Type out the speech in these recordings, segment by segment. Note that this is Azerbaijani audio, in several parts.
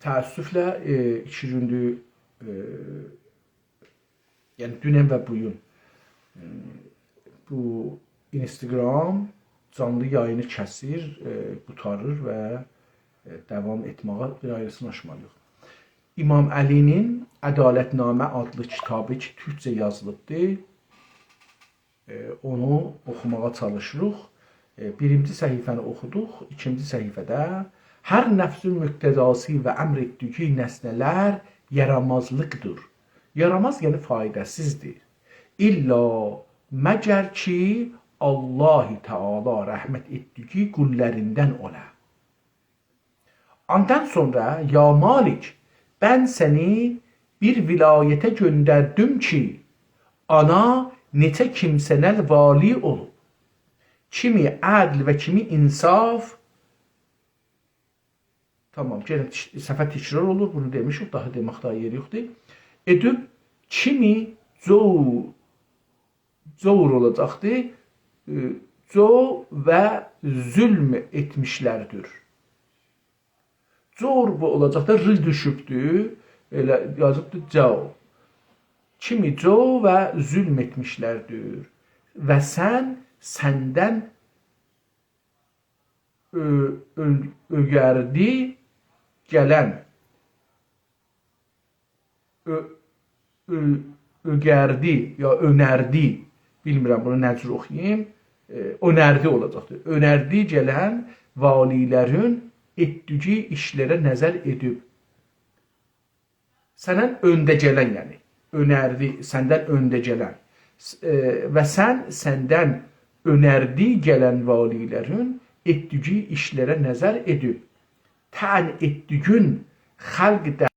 təəssüflə 2 gündür, yəni dünən və bugün bu Instagram canlı yayını kəsir, qutarır və davam etməyə bir ayrısını aşmalıyıq. İmam Əlinin Ədalətnamə adlı kitabı ki, türkcə yazılıbdır. Onu oxumağa çalışırıq. Birinci səhifəni oxuduq. İkinci səhifədə hər nəfsün müqtədası və əmr etdiyi nəsnələr yaramazlıqdır. Yaramaz yəni faydasızdır. İlla məgər ki Allah-u Teala rəhmət etdiyi qullərindən ola. Ondan sonra ya Malik, ben seni bir vilayete gönderdim ki ana neçə kimsələr vali olub. Kimi ədl və kimi insaf. Tamam, gəlin səfər təkrar olur, bunu demişik, daha deməkdə yeri yoxdur. Edib kimi zor olacaqdır, və zülm etmişlərdir. Zor bu olacaqdır, rı düşübdür, elə yazıbdır cao. Kimi co və zülm etmişlərdir. Və səndən ögərdi gələn. Ögərdi ya önərdi, bilmirəm bunu nə cür oxuyayım, önərdi olacaqdır. Önərdi gələn valilərin etdiyi işlərə nəzər edib. Səndən öndə gələn, yəni önərdi, səndən öndə gələn və səndən önərdi gələn valilərin etdiyi işlərə nəzər edib. Tən etdiyin xalq də.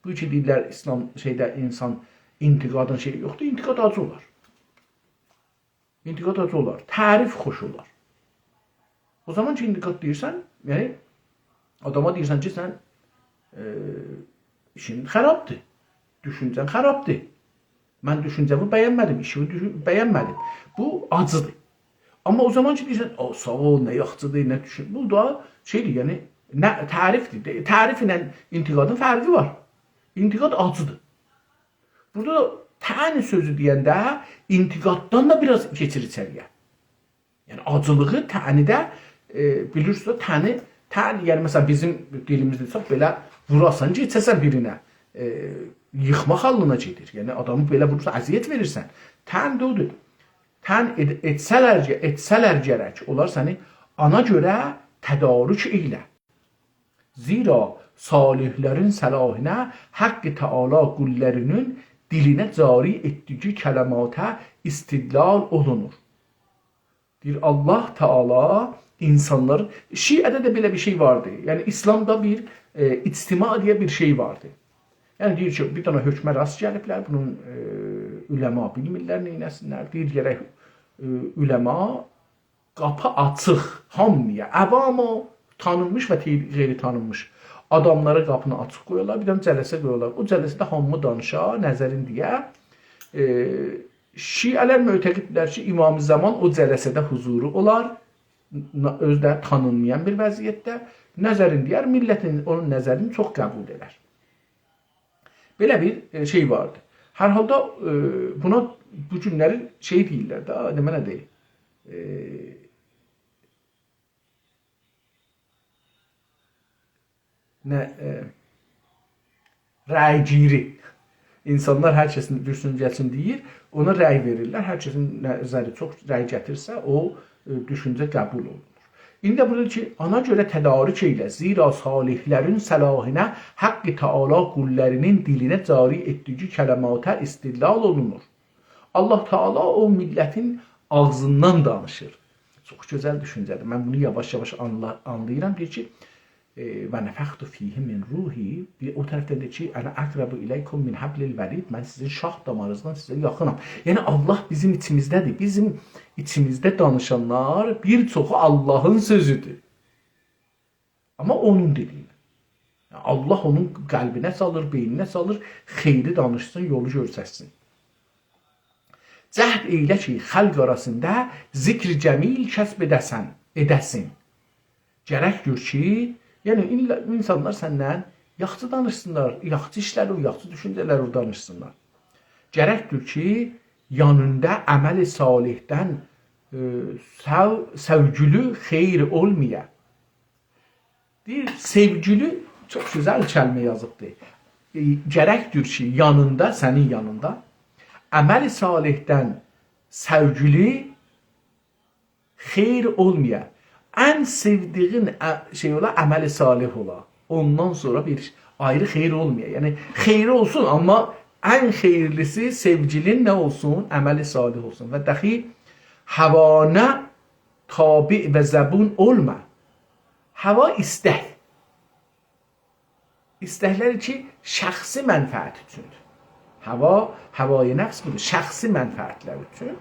Bu ki deyirlər İslam şeydə insan intiqadın şeyi yoxdur, intiqad acı olar. İntiqad acı olar, tərif xoş olar. O zaman ki intiqad deyirsən, yəni adama deyirsən ki, sən işin xərabdır, düşüncən xərabdır. Mən düşüncəmi bəyənmədim, işimi bəyənmədim. Bu acıdır. Amma o zaman ki deyirsən, sağ ol, nə yaxçıdır, nə düşün. Bu da şeydir, yəni tərifdir. Tərif ilə intiqadın fərqi var. İntiqad acıdır. Burada təni sözü deyəndə intiqaddan da biraz keçir içəriyə. Yəni acılığı tənidə bilirsiniz, tən, yəni məsələn bizim dilimizdə çox belə vurasan ki, içəsən birinə, yıxmaq halına gedir. Yəni adamı belə vurursan, əziyyət verirsən. Tən də odur. Tən etsələr gərək, onlar səni ana görə tədarük eylə. Zira salihlərin səlahinə Haqq-ı Teala qullərinin dilinə cari etdiyi kələmata istidlal olunur. Deyir Allah Teala insanlar, Şiədə də belə bir şey vardı. Yəni İslamda bir ictima deyə bir şey vardı. Yəni deyir ki, bir dənə hökmə rast gəliblər, bunun üləma bilmirlər neynəsinlər. Deyir gərək üləma qapı açıq hamıya, əvama tanınmış və qeyri tanınmış adamlara qapını açıq qoyurlar, bir dənə cələsə qoyurlar. O cələsədə hamı danışa, nəzərin deyə. Şiələr mötəqidlər ki, İmam-ı Zaman o cələsədə huzuru olar, özdə tanınmayan bir vəziyyətdə. Nəzərin deyər, millətin onun nəzərini çox qəbul edər. Belə bir şey vardı. Hər halda buna bu günləri şey deyirlər də, demə nə deyil? Rəygiri. İnsanlar hər kəsin düşüncəsini deyir, ona rəy verirlər. Hər kəsin nəzəri çox rəy gətirsə, o düşüncə qəbul olunur. İndi burada ki, ana görə tədarük eylə. Zira salihlərin səlahinə Haqq-ı Teala qullərinin dilinə cari etdiyi kələmata istidlal olunur. Allah Teala o millətin ağzından danışır. Çox gözəl düşüncədir. Mən bunu yavaş-yavaş anlayıram. Deyir ki, və nəfəxtu fihi min ruhi, o tərəfdə deyir ki, ənə əqrəbu iləykum min həblil vərid, mən sizin şah damarınızdan sizə yaxınam. Yəni Allah bizim içimizdədir. Bizim içimizdə danışanlar bir çoxu Allahın sözüdür. Amma onun dediyi. Allah onun qəlbinə salır, beyninə salır, xeyri danışsın, yolu görsəsin. Cəhd eylə ki, xəlq arasında zikr cəmil kəsb edəsin. Gərək gör ki, yəni insanlar səndən yaxşı danışsınlar, yaxşı işləri, yaxşı düşüncələri danışsınlar. Gərəkdir ki, yanında əməl-i salihdən sevgülü xeyr olmaya. Deyir, sevgülü çox gözəl kəlmə yazıbdır. Gərəkdir ki, yanında, sənin yanında əməl-i salihdən sevgülü xeyr olmaya. Ən sevdiğin şey ola, əməl-i salih ola. Ondan sonra bir ayrı xeyir olmaya. Yəni xeyri olsun, amma ən xeyirlisi sevgilin nə olsun? Əməl-i salih olsun. Və dəxi havana tabi və zəbun olma. Hava istək. İstəklər ki, şəxsi mənfəət üçündür. Havaya nəfs budur, şəxsi mənfəətlər üçün.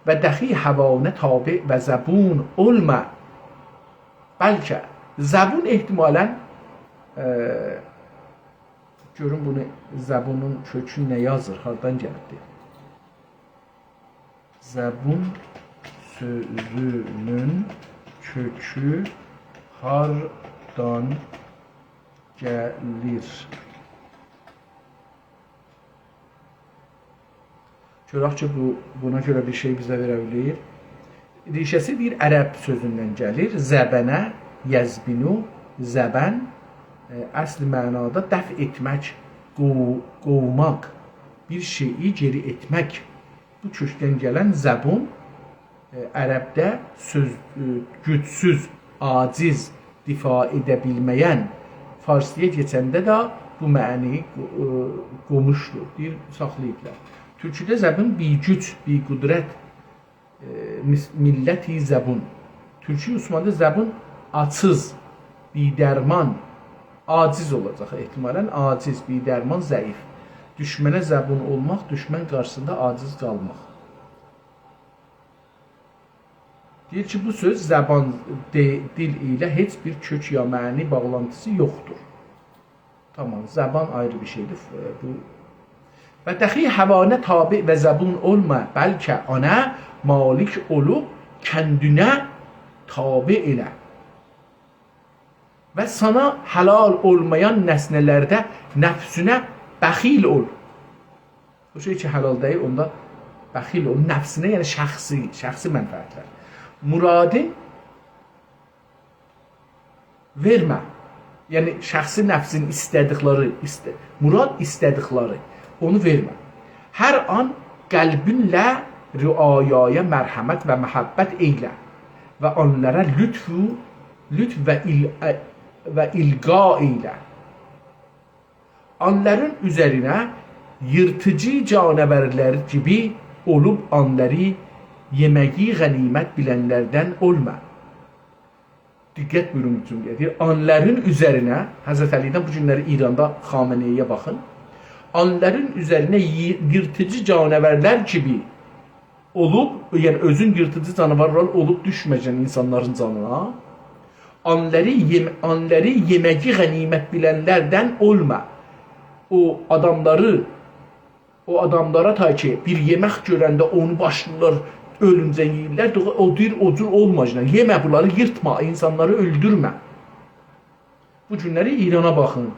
Və dəxi havana tabi və zəbun olma. Bəlkə zəbun ehtimalən görün bunu, zəbunun kökü nə yazır, hardan gəlibdir? Zəbun sözünün kökü hardan gəlir? Görək ki, buna görə bir şey bizə verə bilir. Rişəsi bir ərəb sözündən gəlir. Zəbənə, yəzbinu, zəbən əsl mənada dəf etmək, qovmaq, bir şeyi geri etmək. Bu kökdən gələn zəbun ərəbdə gücsüz, aciz, difa edə bilməyən, farsliyə keçəndə də bu məni qomuşdur, deyir, saxlayıblar. Türkçədə zəbun bir güc, bir qudrət, milləti zəbun. Türkçə Osmanlıda zəbun açız, bidərman, aciz olacaq. Ehtimalən aciz, bidərman, zəif. Düşmənə zəbun olmaq, düşmən qarşısında aciz qalmaq. Deyir ki, bu söz zəban, dil ilə heç bir kök ya məni bağlantısı yoxdur. Tamam, zəban ayrı bir şeydir. Və dəxi həvanə tabi və zəbun olma, bəlkə ana malik olub kəndinə tabi elə. Və sana halal olmayan nəsnələrdə nəfsünə bəxil ol. O şey ki, halal deyil, onda bəxil ol. Nəfsinə, yəni şəxsi mənfəətlər. Muradın vermə. Yəni, şəxsi nəfsin istədikləri, murad istədikləri, onu vermə. Hər an qəlbinlə rüayaya mərhəmət və məhəbbət eylə və onlara lütf və ilqa eylə. Onların üzərinə yırtıcı canəvərlər gibi olub onları yeməyi qənimət bilənlərdən olma. Diqqət buyurun üçün gedir. Onların üzərinə, Həzrət Əlidən bu günləri İranda Xameneyə baxın. Onların üzərinə yırtıcı canəvərlər gibi olub, yəni özün yırtıcı canavarlar olub düşməyəcən insanların canına. Onları yeməyi qənimət bilənlərdən olma. O adamlara ta ki bir yemək görəndə onu başlayırlar, ölüncə yeyirlər, o deyir, o cür olmacına, yemə bunları, yırtma, insanları öldürmə. Bu günləri İrana baxın.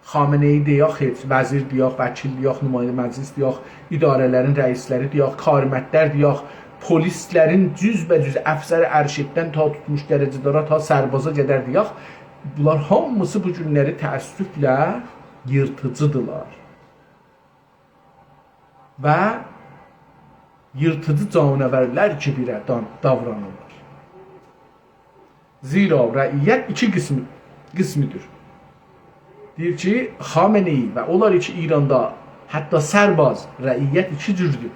Xameneyi deyək, heç, vəzir deyək, vəkil deyək, nümayəndə məclis deyək, idarələrin rəisləri deyək, karimətlər deyək, polislərin cüzbəcüz əfsər ərşiddən ta tutmuş dərəcədara, ta sərbaza qədər deyək, bunlar hamısı bu günləri təəssüflə yırtıcıdırlar. Və yırtıcı canəvərlər kimi davranırlar. Zira rəiyyət iki qismidir. Deyir ki, Xameneyi və onlar ki İranda hətta sərbaz, rəiyyət iki cürdür.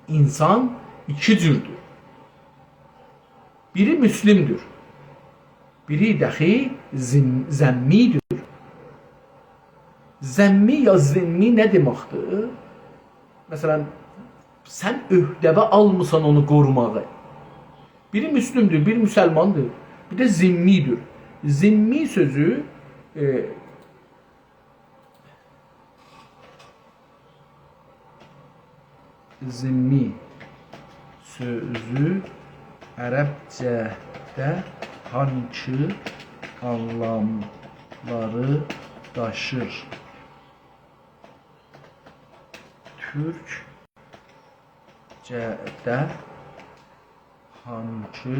İnsan iki cürdür. Biri müslimdir. Biri dəxi zəmmidir. Zəmmi ya zimmi nə deməkdir? Məsələn, sən öhdəvə almısan onu qorumağı. Biri müslümdür, biri müsəlmandır, bir də zimmidir. Zimmi sözü zimmi sözü ərəbcədə hansı anlamda silahları daşır. Türkçədə hansı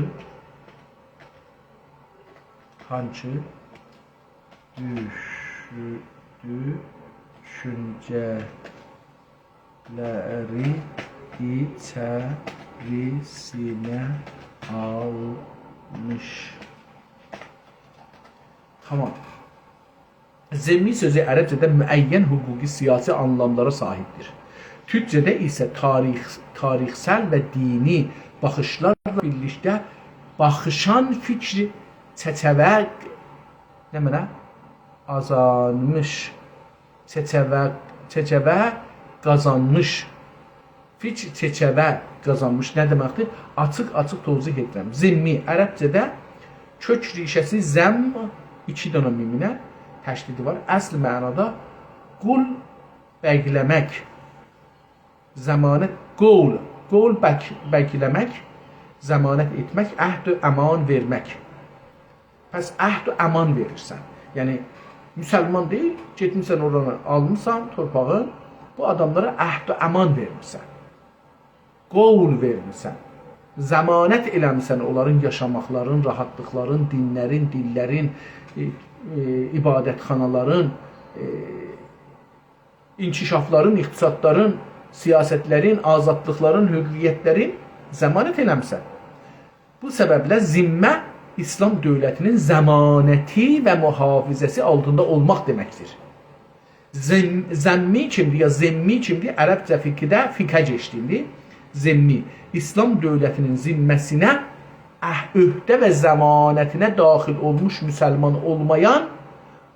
düşüncələri içərisinə almış. Tamam. Zimmi sözü ərəbcədə müəyyən hüquqi siyasi anlamlara sahibdir. Türkçədə isə tarixsel və dini baxışlarla birlikdə baxışan fikri çəçəvə qazanmış. Fikr çəçəvə qazanmış nə deməkdir? Açıq tövzih edirəm. Zimmi ərəbcədə kök rişəsi zəmm 2 dənə miminə təşdidi var. Əsl mənada qul bəqləmək, zəmanət qol bəqləmək, zəmanət etmək, əhd-ü əman vermək. Pəs əhd-ü əman verirsən. Yəni müsəlman deyil, getmişsən oradan almışsan torpağı, bu adamlara əhd-ü əman vermirsən. Qol vermirsən. Zəmanət eləmirsən onların yaşamaqların, rahatlıqların, dinlərin, dillərin, ibadətxanaların, inkişafların, iqtisadların, siyasətlərin, azadlıqların, hürriyyətlərin zəmanət eləmirsən. Bu səbəblə zimmə İslam dövlətinin zəmanəti və mühafizəsi altında olmaq deməkdir. Zəmmi kimdir ya zimmi kimdir? Ərəbcə fiqhdə fiqhə keçdiyindir. Zimmi İslam dövlətinin zimməsinə öhdə və zəmanətinə daxil olmuş müsəlman olmayan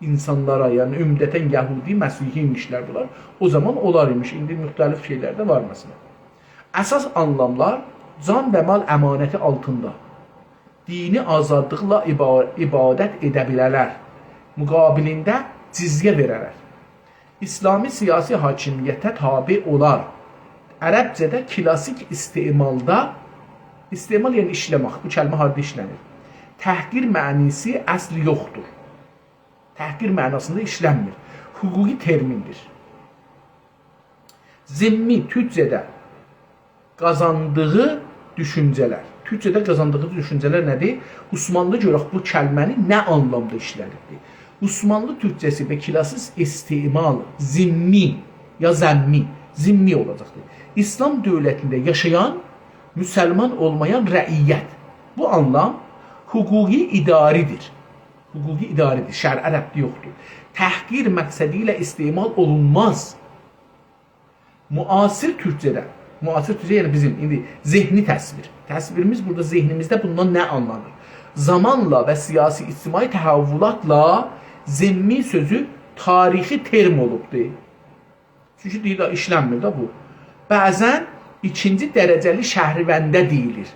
insanlara, yəni ümdətən Yəhudi, Məsihi imişlər bunlar. O zaman onlar imiş. İndi müxtəlif şeylər də var məsələn. Əsas anlamlar can və mal əmanəti altında dini azadlıqla ibadət edə bilərlər. Müqabilində cizyə verərlər. İslami siyasi hakimiyyətə tabi olar. Ərəbcədə klasik istemalda, istemal yəni işləmək, bu kəlmə harada işlənir? Təhqir mənisi əsli yoxdur. Təhqir mənasında işlənmir. Hüquqi termindir. Zimmi türkcədə qazandığı düşüncələr. Türkçədə qazandığı düşüncələr nədir? Osmanlı görək bu kəlməni nə anlamda işlənirdi? Osmanlı türkçəsi və klasik istemal zimmi ya zəmmi, zimmi olacaqdır. İslam dövlətində yaşayan, müsəlman olmayan rəiyyət. Bu anlam hüquqi idaridir. Hüquqi idaridir, şər ərəbdə yoxdur. Təhqir məqsədi ilə istemal olunmaz. Müasir türkçədə, müasir türkçə yəni bizim indi zehni təsvir. Təsvirimiz burada zehnimizdə bundan nə anlanır? Zamanla və siyasi ictimai təhəvvülatla zimmi sözü tarixi term olubdur. Çünki deyir da işlənmir da bu. Bəzən ikinci dərəcəli şəhribəndə deyilir.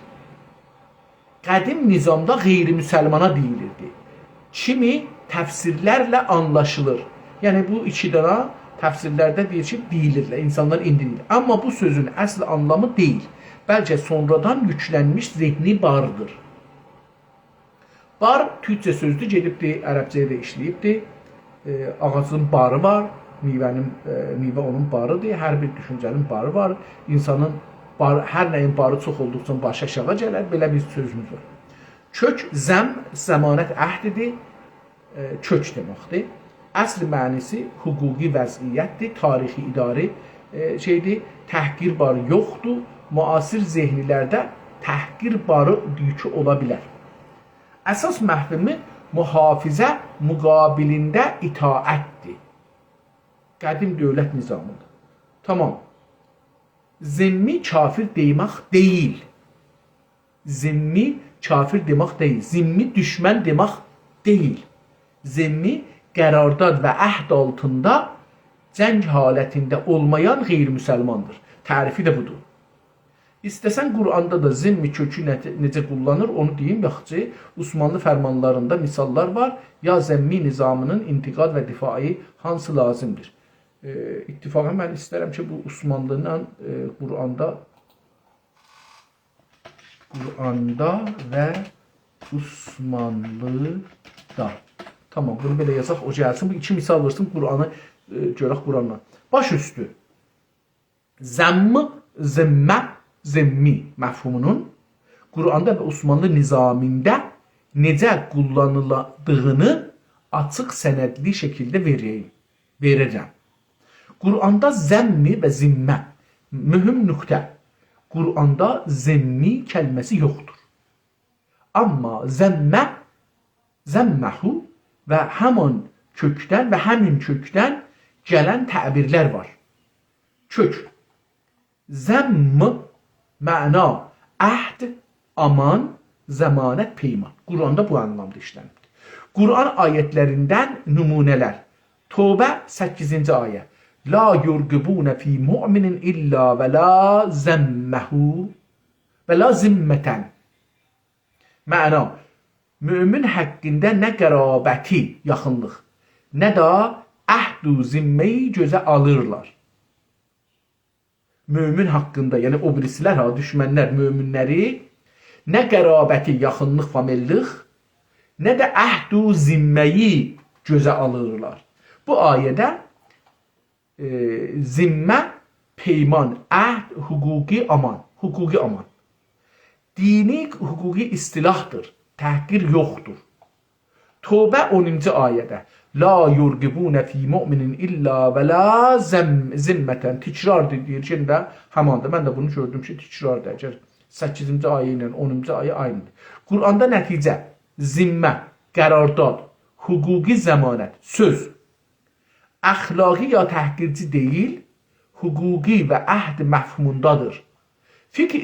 Qədim nizamda qeyri-müsəlmana deyilirdi. Kimi təfsirlərlə anlaşılır. Yəni bu iki dənə təfsirlərdə deyir ki, deyilirlər, insanlar indirir. Amma bu sözün əsl anlamı deyil. Bəlkə sonradan yüklənmiş zehni bardır. Bar türkçə sözdür, gedibdir, ərəbcəyə də işləyibdir. Ağacın barı var, meyvə onun barıdır, hər bir düşüncənin barı var. İnsanın barı, hər nəyin barı çox olduqca başı aşağı gələr, belə bir sözümüz var. Kök, zəmanət əhdidir, kök deməkdir. Əsl mənisi hüquqi vəziyyətdir, tarixi idari şeydir, təhqir barı yoxdur. Müasir zehnilərdə təhqir barı yükü ola bilər. Əsas məhvimi mühafizə müqabilində itaətdir. Qədim dövlət nizamında. Tamam. Zimmi kafir demək deyil. Zimmi kafir demək deyil. Zimmi düşmən demək deyil. Zimmi qərardad və əhd altında cəng halətində olmayan qeyri-müsəlmandır. Tərifi də budur. İstəsən Quranda da zimmi kökü necə kullanır onu deyim, yaxşı Osmanlı fərmanlarında misallar var. Ya zəmmi nizamının intiqad və difai hansı lazımdır? İttifaqən mən istərəm ki, bu Osmanlı'yla Quranda və Osmanlı'da. Tamam, bunu belə yazaq, o gəlsin. Bu iki misal versin, Qur'anı görək Qur'anla. Baş üstü. Zəmm, zəmmə, zəmmi məfhumunun Qur'anda və Osmanlı nizamində necə kullanıldığını açıq sənədli şəkildə verəcəm. Qur'anda zəmmi və zimmə mühüm nöqtə. Qur'anda zəmmi kəlməsi yoxdur. Amma zəmmə, zəmməhu və həmin kökdən gələn təbirlər var. Kök. Zəmm məna əhd, aman, zəmanət, peyman. Qur'anda bu anlamda işlənir. Qur'an ayətlərindən nümunələr. Tövbə 8-ci ayə. La yurqibunə fi mu'minin illa və la zəmməhu və la zimmətən. Məna, mümin haqqında nə qərabəti, yaxınlıq, nə də əhd-u zimməyi gözə alırlar. Mümin haqqında, yəni o birisilər, düşmənlər, müminləri nə qərabəti, yaxınlıq, famillik, nə də əhd-u zimməyi gözə alırlar. Bu ayədə zimmə, peyman, əhd, hüquqi aman, hüquqi aman. Dini hüquqi istilahdır, təhqir yoxdur. Tövbə 10-cu ayədə la yurqibunə fi mu'minin illa və la zimmətən. Tikrar deyir ki, həmanda mən də bunu gördüm ki, tikrardır. 8-ci ayə ilə 10-cu ayə aynıdır. Qur'anda nəticə, zimmə, qərardad, hüquqi zəmanət, söz, əxlaqi ya təhqirci deyil, hüquqi və əhd məfhumundadır. Fiqh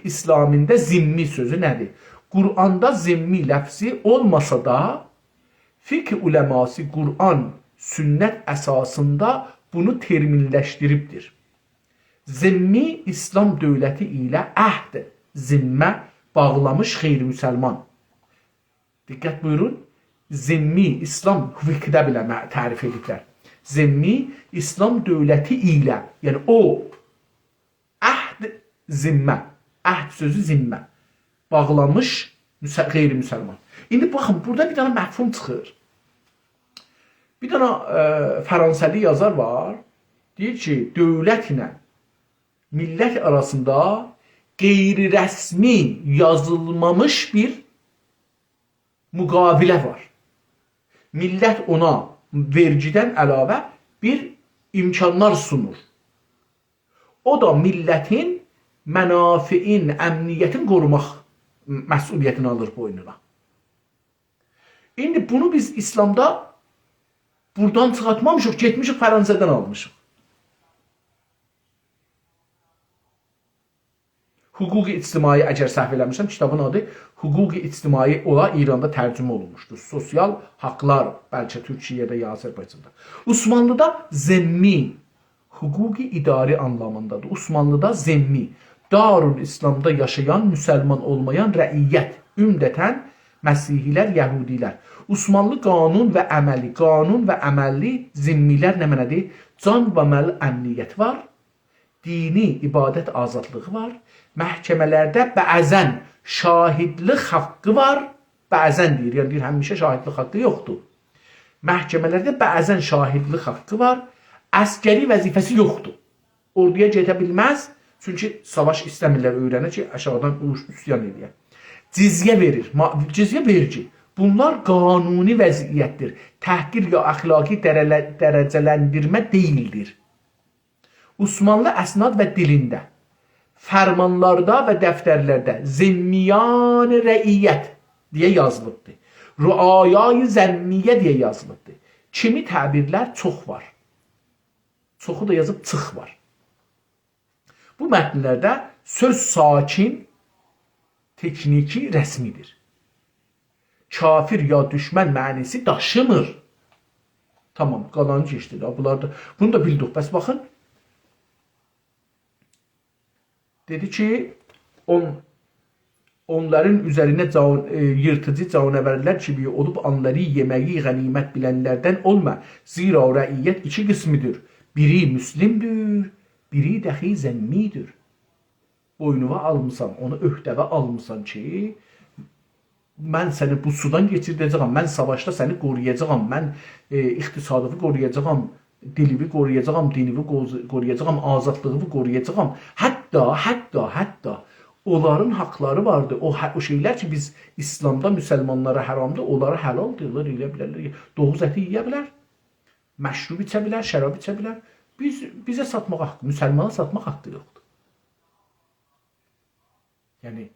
İslamində zimmi sözü nədir? Qur'anda zimmi ləfzi olmasa da, fiqh uləması Qur'an, sünnət əsasında bunu terminləşdiribdir. Zimmi İslam dövləti ilə əhd, zimmə bağlamış qeyri-müsəlman. Diqqət buyurun. Zimmi İslam fiqhdə belə tərif ediblər. Zimmi İslam dövləti ilə, yəni o əhd, zimmə, əhd sözü zimmə bağlamış qeyri-müsəlman. İndi baxın, burada bir dənə məfhum çıxır. Bir dənə Fransəli yazar var. Deyir ki, dövlət ilə millət arasında qeyri-rəsmi yazılmamış bir müqavilə var. Millət ona vergidən əlavə bir imkanlar sunur. O da millətin mənafiin, əmniyyətin qorumaq məsuliyyətini alır boynuna. İndi bunu biz İslamda buradan çıxartmamışıq, getmişik Fransa'dan almışıq. Hüquqi ictimai, əgər səhv eləmişəm, kitabın adı Hüquqi ictimai ola İranda tərcümə olunmuşdur. Sosial haqlar, bəlkə Türkiyədə ya Azərbaycanda. Osmanlıda zimmi, hüquqi idari anlamındadır. Osmanlıda zimmi, Darul İslamda yaşayan, müsəlman olmayan rəiyyət, ümdətən Məsihilər, Yəhudilər. Osmanlı qanun və əməlli zimmilər nə mənədir? Can və məl əmniyyət var, dini ibadət azadlığı var, məhkəmələrdə bəzən şahidlik haqqı var, bəzən deyir, yəni deyir, həmişə şahidlik haqqı yoxdur. Məhkəmələrdə bəzən şahidlik haqqı var, əskəri vəzifəsi yoxdur. Orduya gedə bilməz, çünki savaş istəmirlər, öyrənir ki, aşağıdan üsyan edir. Cizyə verir, cizyə vergi. Bunlar qanuni vəziyyətdir. Təhqir ya əxlaqi dərəcələndirmə deyildir. Osmanlı əsnad və dilində, fərmanlarda və dəftərlərdə zimmiyan rəiyyət deyə yazılıbdır. Rüayay zəmmiyyə deyə yazılıbdır. Kimi təbirlər çox var. Çoxu da yazıb çıx var. Bu mətnlərdə söz sakin, tekniki, rəsmidir. Kafir ya düşmən mənisi daşımır. Tamam, qalanı keçdi. Bunu da bildik. Bəs baxın. Dedi ki, onların üzərinə yırtıcı canavərlər kimi olub anları yeməyi qənimət bilənlərdən olma. Zira rəiyyət iki qismidir. Biri müslimdir, biri dəxi zəmmidir. Boynuva almısan, onu öhdəvə almısan ki, mən səni bu sudan keçirdəcəyəm, mən savaşda səni qoruyacağam, mən iqtisadımı qoruyacağam, dilimi qoruyacağam, dinimi qoruyacağam, azadlığımı qoruyacağam. Hətta onların haqları vardı. O şeylər ki biz İslamda müsəlmanlara haramdır, onlara halaldır. Onlar eləyə bilərlər. Doğuz əti yeyə bilər. Məşrub içə bilər, şərab içə bilər. Bizə satmaq haqqı, müsəlmana satmaq haqqı yoxdur. Yəni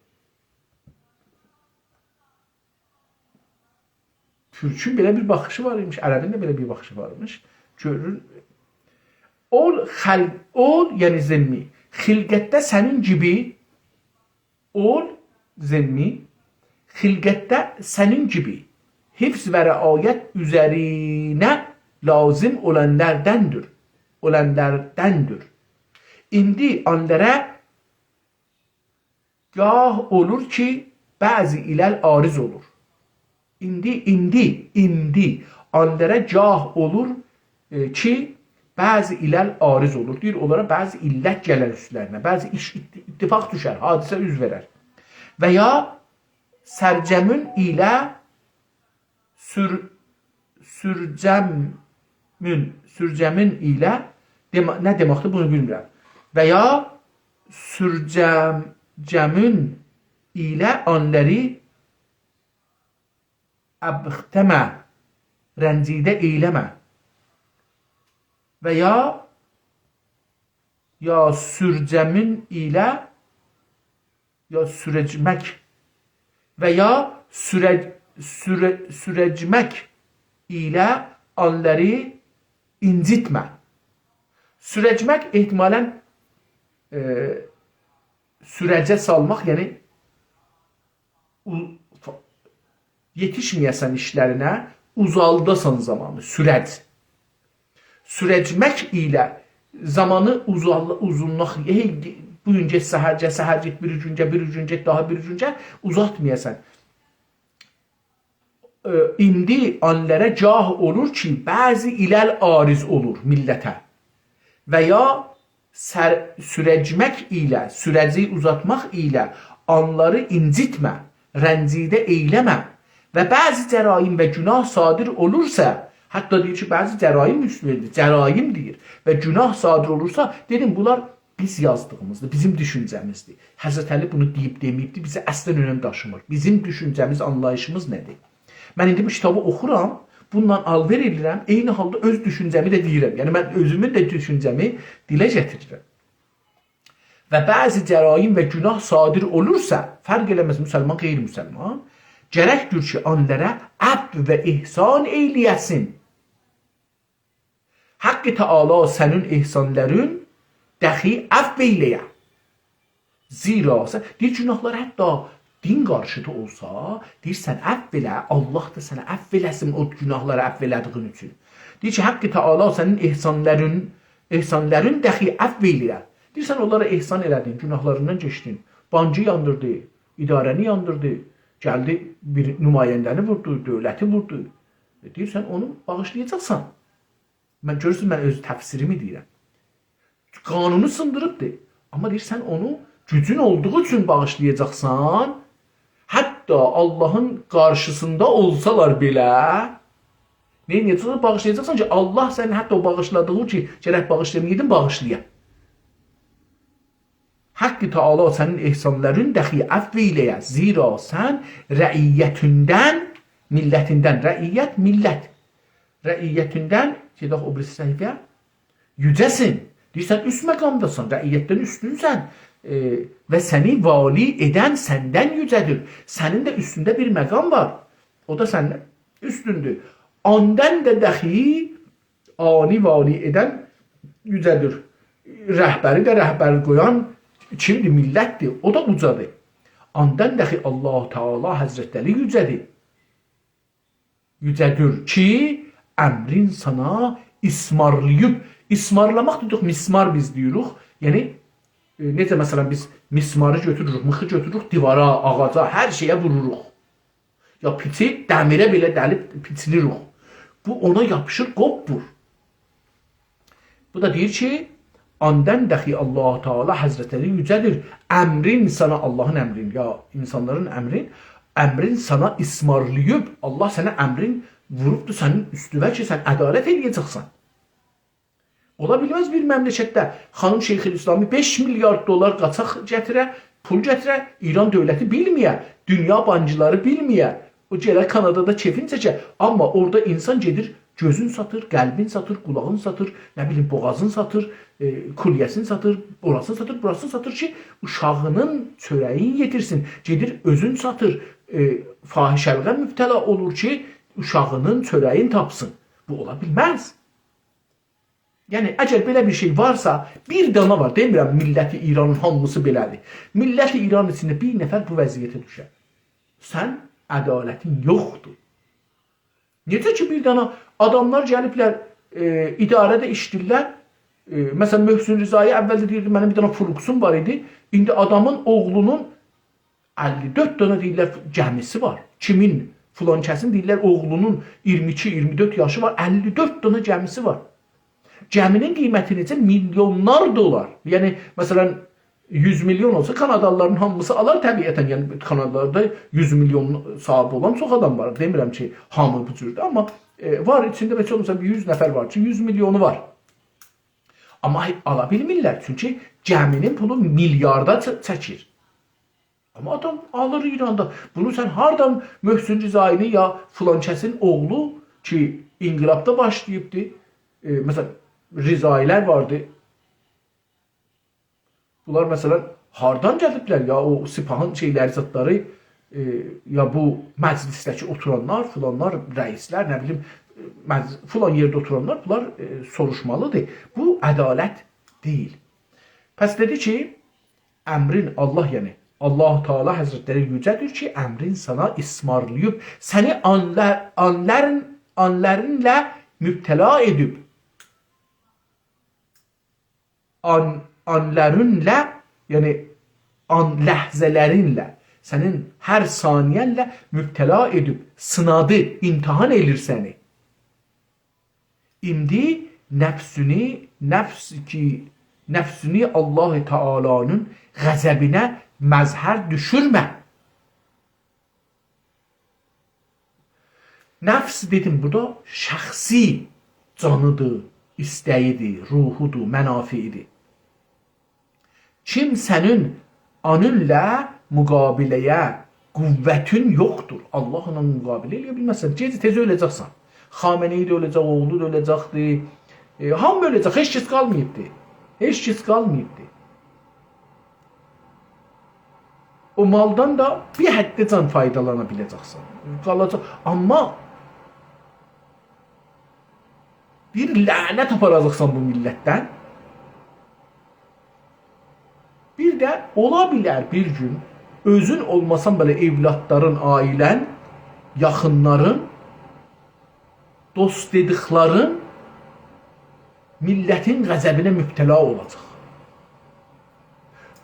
Türkün belə bir baxışı var imiş, ərəbin də belə bir baxışı varmış. Görür. Ol yəni zimmi. Xilqətdə sənin gibi xilqətdə sənin gibi hifz və rəayət üzərinə lazım olanlardandır. İndi onlara gah olur ki bazı ilal ariz olur. İndi onlara gah olur ki bazı ilal ariz olur. Deyir, onlara bazı illət gələr üstlərinə, bazı ittifaq düşər, hadisə üz verər. Və ya sərcəmin ilə sürcəmin ilə nə deməkdir bunu bilmirəm. Və ya sürcəmin ilə onları əbxtəmə, rəncidə eyləmə. Və ya sürcəmin ilə sürəcmək və ya sürəcmək ilə onları incitmə. Sürəcmək ehtimalən sürəcə salmaq, yəni yetişməyəsən işlərinə, uzaldasan zamanı, sürəcmək ilə zamanı uzunluq, bu gün get səhər get, bir gün get, daha bir gün uzatmayasan. İndi onlara cah olur ki, bəzi ilal ariz olur millətə. Və ya sürəcmək ilə, sürəci uzatmaq ilə onları incitmə, rəncidə eyləmə və bəzi cəraim və günah sadir olursa, hətta deyir ki, bəzi cəraim üstünədir, cəraim deyir və günah sadir olursa, dedim, bunlar biz yazdığımızdır, bizim düşüncəmizdir. Həzrət Əli bunu deyib deməyibdir, bizə əslən önəm daşımır. Bizim düşüncəmiz, anlayışımız nədir? Mən indi bu kitabı oxuram, bundan alver edirəm, eyni halda öz düşüncəmi də deyirəm. Yəni, mən özümün də düşüncəmi dilə gətirirəm. Və bəzi cəraim və günah sadir olursa, fərq eləməz müsəlman, qeyri-müsəlman, gərəkdir ki, onlara əfv və ihsan eyləyəsin. Haqqı Teala sənin ihsanların dəxi əfv eyləyə. Zira, deyir, günahlar hətta din qarşıda olsa, deyirsən, əfv elə, Allah da sənə əfv eləsin o günahları əfv elədiğin üçün. Deyir ki, Haqqı Teala sənin ihsanların dəxi əfv eləyə. Deyirsən, onlara ihsan elədin, günahlarından geçdin, bancı yandırdı, idarəni yandırdı, gəldi bir nümayəndəni vurdu, dövləti vurdu. Deyirsən, onu bağışlayacaqsan. Mən görürsün, mən öz təfsirimi deyirəm. Qanunu sındırıbdır. Amma deyirsən, onu gücün olduğu üçün bağışlayacaqsan, hətta Allahın qarşısında olsalar belə, neyəcəksən, bağışlayacaqsan ki, Allah sənin hətta o bağışladığı ki, gərək bağışlamayaydın, bağışlayar. Haqqı Teala sənin ihsanların dəxi əfv eyləyə. Zira sən rəiyyətindən, millətindən, rəiyyət, millət, rəiyyətindən, gedək o birisi səhifəyə, yücəsin. Deyirsən, üst məqamdasan, rəiyyətdən üstünsən və səni vali edən səndən yücədir. Sənin də üstündə bir məqam var. O da səndən üstündür. Ondan da dəxi ani vali edən yücədir. Rəhbəri də rəhbəri qoyan kimdir? Millətdir. O da ucadır. Ondan dəxi Allah Teala Həzrətləri yücədir. Yücədir ki, əmrin sana ismarlayıb. İsmarlamaq dedik, mismar biz deyirik. Yəni, necə məsələn biz mismarı götürürük, mıxı götürürük, divara, ağaca, hər şeyə vururuq. Ya piçi dəmirə belə dəlib piçilirik. Bu ona yapışır, qopbur. Bu da deyir ki, ondan dəxi Allah Teala Həzrətləri yücədir. Əmrin sana, Allahın əmrin, ya insanların əmrin, Əmrin sana ismarlayıb, Allah sənə əmrin vurubdur sənin üstünə ki, sən ədalət eləyəcəksən. Ola bilməz bir məmləkətdə xanım Şeyxülislamı 5 milyard dolar qaçaq gətirə, pul gətirə, İran dövləti bilməyə, dünya bancıları bilməyə, o gələ Kanadada kefin çəkə, amma orada insan gedir, gözün satır, qəlbin satır, qulağın satır, nə bilim boğazın satır, kulyəsini satır, orasını satır, burasını satır ki, uşağının çörəyin yetirsin. Gedir özün satır, fahişəliğə mübtəla olur ki, uşağının çörəyin tapsın. Bu ola bilməz. Yəni, əgər belə bir şey varsa, bir dana var, demirəm, milləti İranın hamısı belədir. Milləti İran içində bir nəfər bu vəziyyətə düşər. Sən ədalətin yoxdur. Necə ki, bir dana adamlar gəliblər, idarədə işləyirlər. Məsələn, Möhsün Rizai əvvəldə deyirdi, mənim bir dana fuluksum var idi. İndi adamın oğlunun 54 dana deyirlər gəmisi var. Kimin? Filan kəsin deyirlər, oğlunun 22-24 yaşı var, 54 dana gəmisi var. Gəminin qiyməti necə? Milyonlar dolar. Yəni, məsələn, 100 milyon olsa Kanadalıların hamısı alar təbiətən. Yəni, Kanadalarda 100 milyon sahibi olan çox adam var. Demirəm ki, hamı bu cürdür. Amma var, içində heç olmasa 100 nəfər var ki, 100 milyonu var. Amma ala bilmirlər. Çünki gəminin pulu milyarda çəkir. Amma adam alır İranda. Bunu sən hardan Möhsün Rizayini ya filan kəsin oğlu ki, inqilabda başlayıbdı. Məsələn, Rizailər vardı. Bunlar məsələn hardan gəliblər ya o sipahın şeyləri, zatları, ya bu məclisdəki oturanlar, filanlar, rəislər, nə bilim, filan yerdə oturanlar, bunlar soruşmalıdır. Bu ədalət deyil. Pəs dedi ki, əmrin Allah, yəni Allah Teala Həzrətləri yücədir ki, əmrin sana ismarlayıb, səni anlərinlə mübtəla edib. Anlarınla, yəni an ləhzələrinlə, sənin hər saniyənlə mübtəla edib, sınadı, imtihan edir səni. İndi nəfsini Allah-u Teala'nın qəzəbinə məzhər düşürmə. Nəfs dedim, burada şəxsi canıdır, istəyidir, ruhudur, mənafiidir. Kimsənin onunla müqabiləyə qüvvətin yoxdur. Allahla müqabilə eləyə bilməzsən. Tez öləcəksən. Xameneyi də öləcək, oğlu da öləcəkdir. Hamı öləcək, heç kəs qalmayıbdır. Heç kəs qalmayıbdır. O maldan da bir həddə can faydalana biləcəksən. Qalacaq. Amma bir lənət aparacaqsan bu millətdən. Bir də ola bilər bir gün özün olmasan belə evlatların, ailən, yaxınların, dost dediklərin millətin qəzəbinə mübtəla olacaq.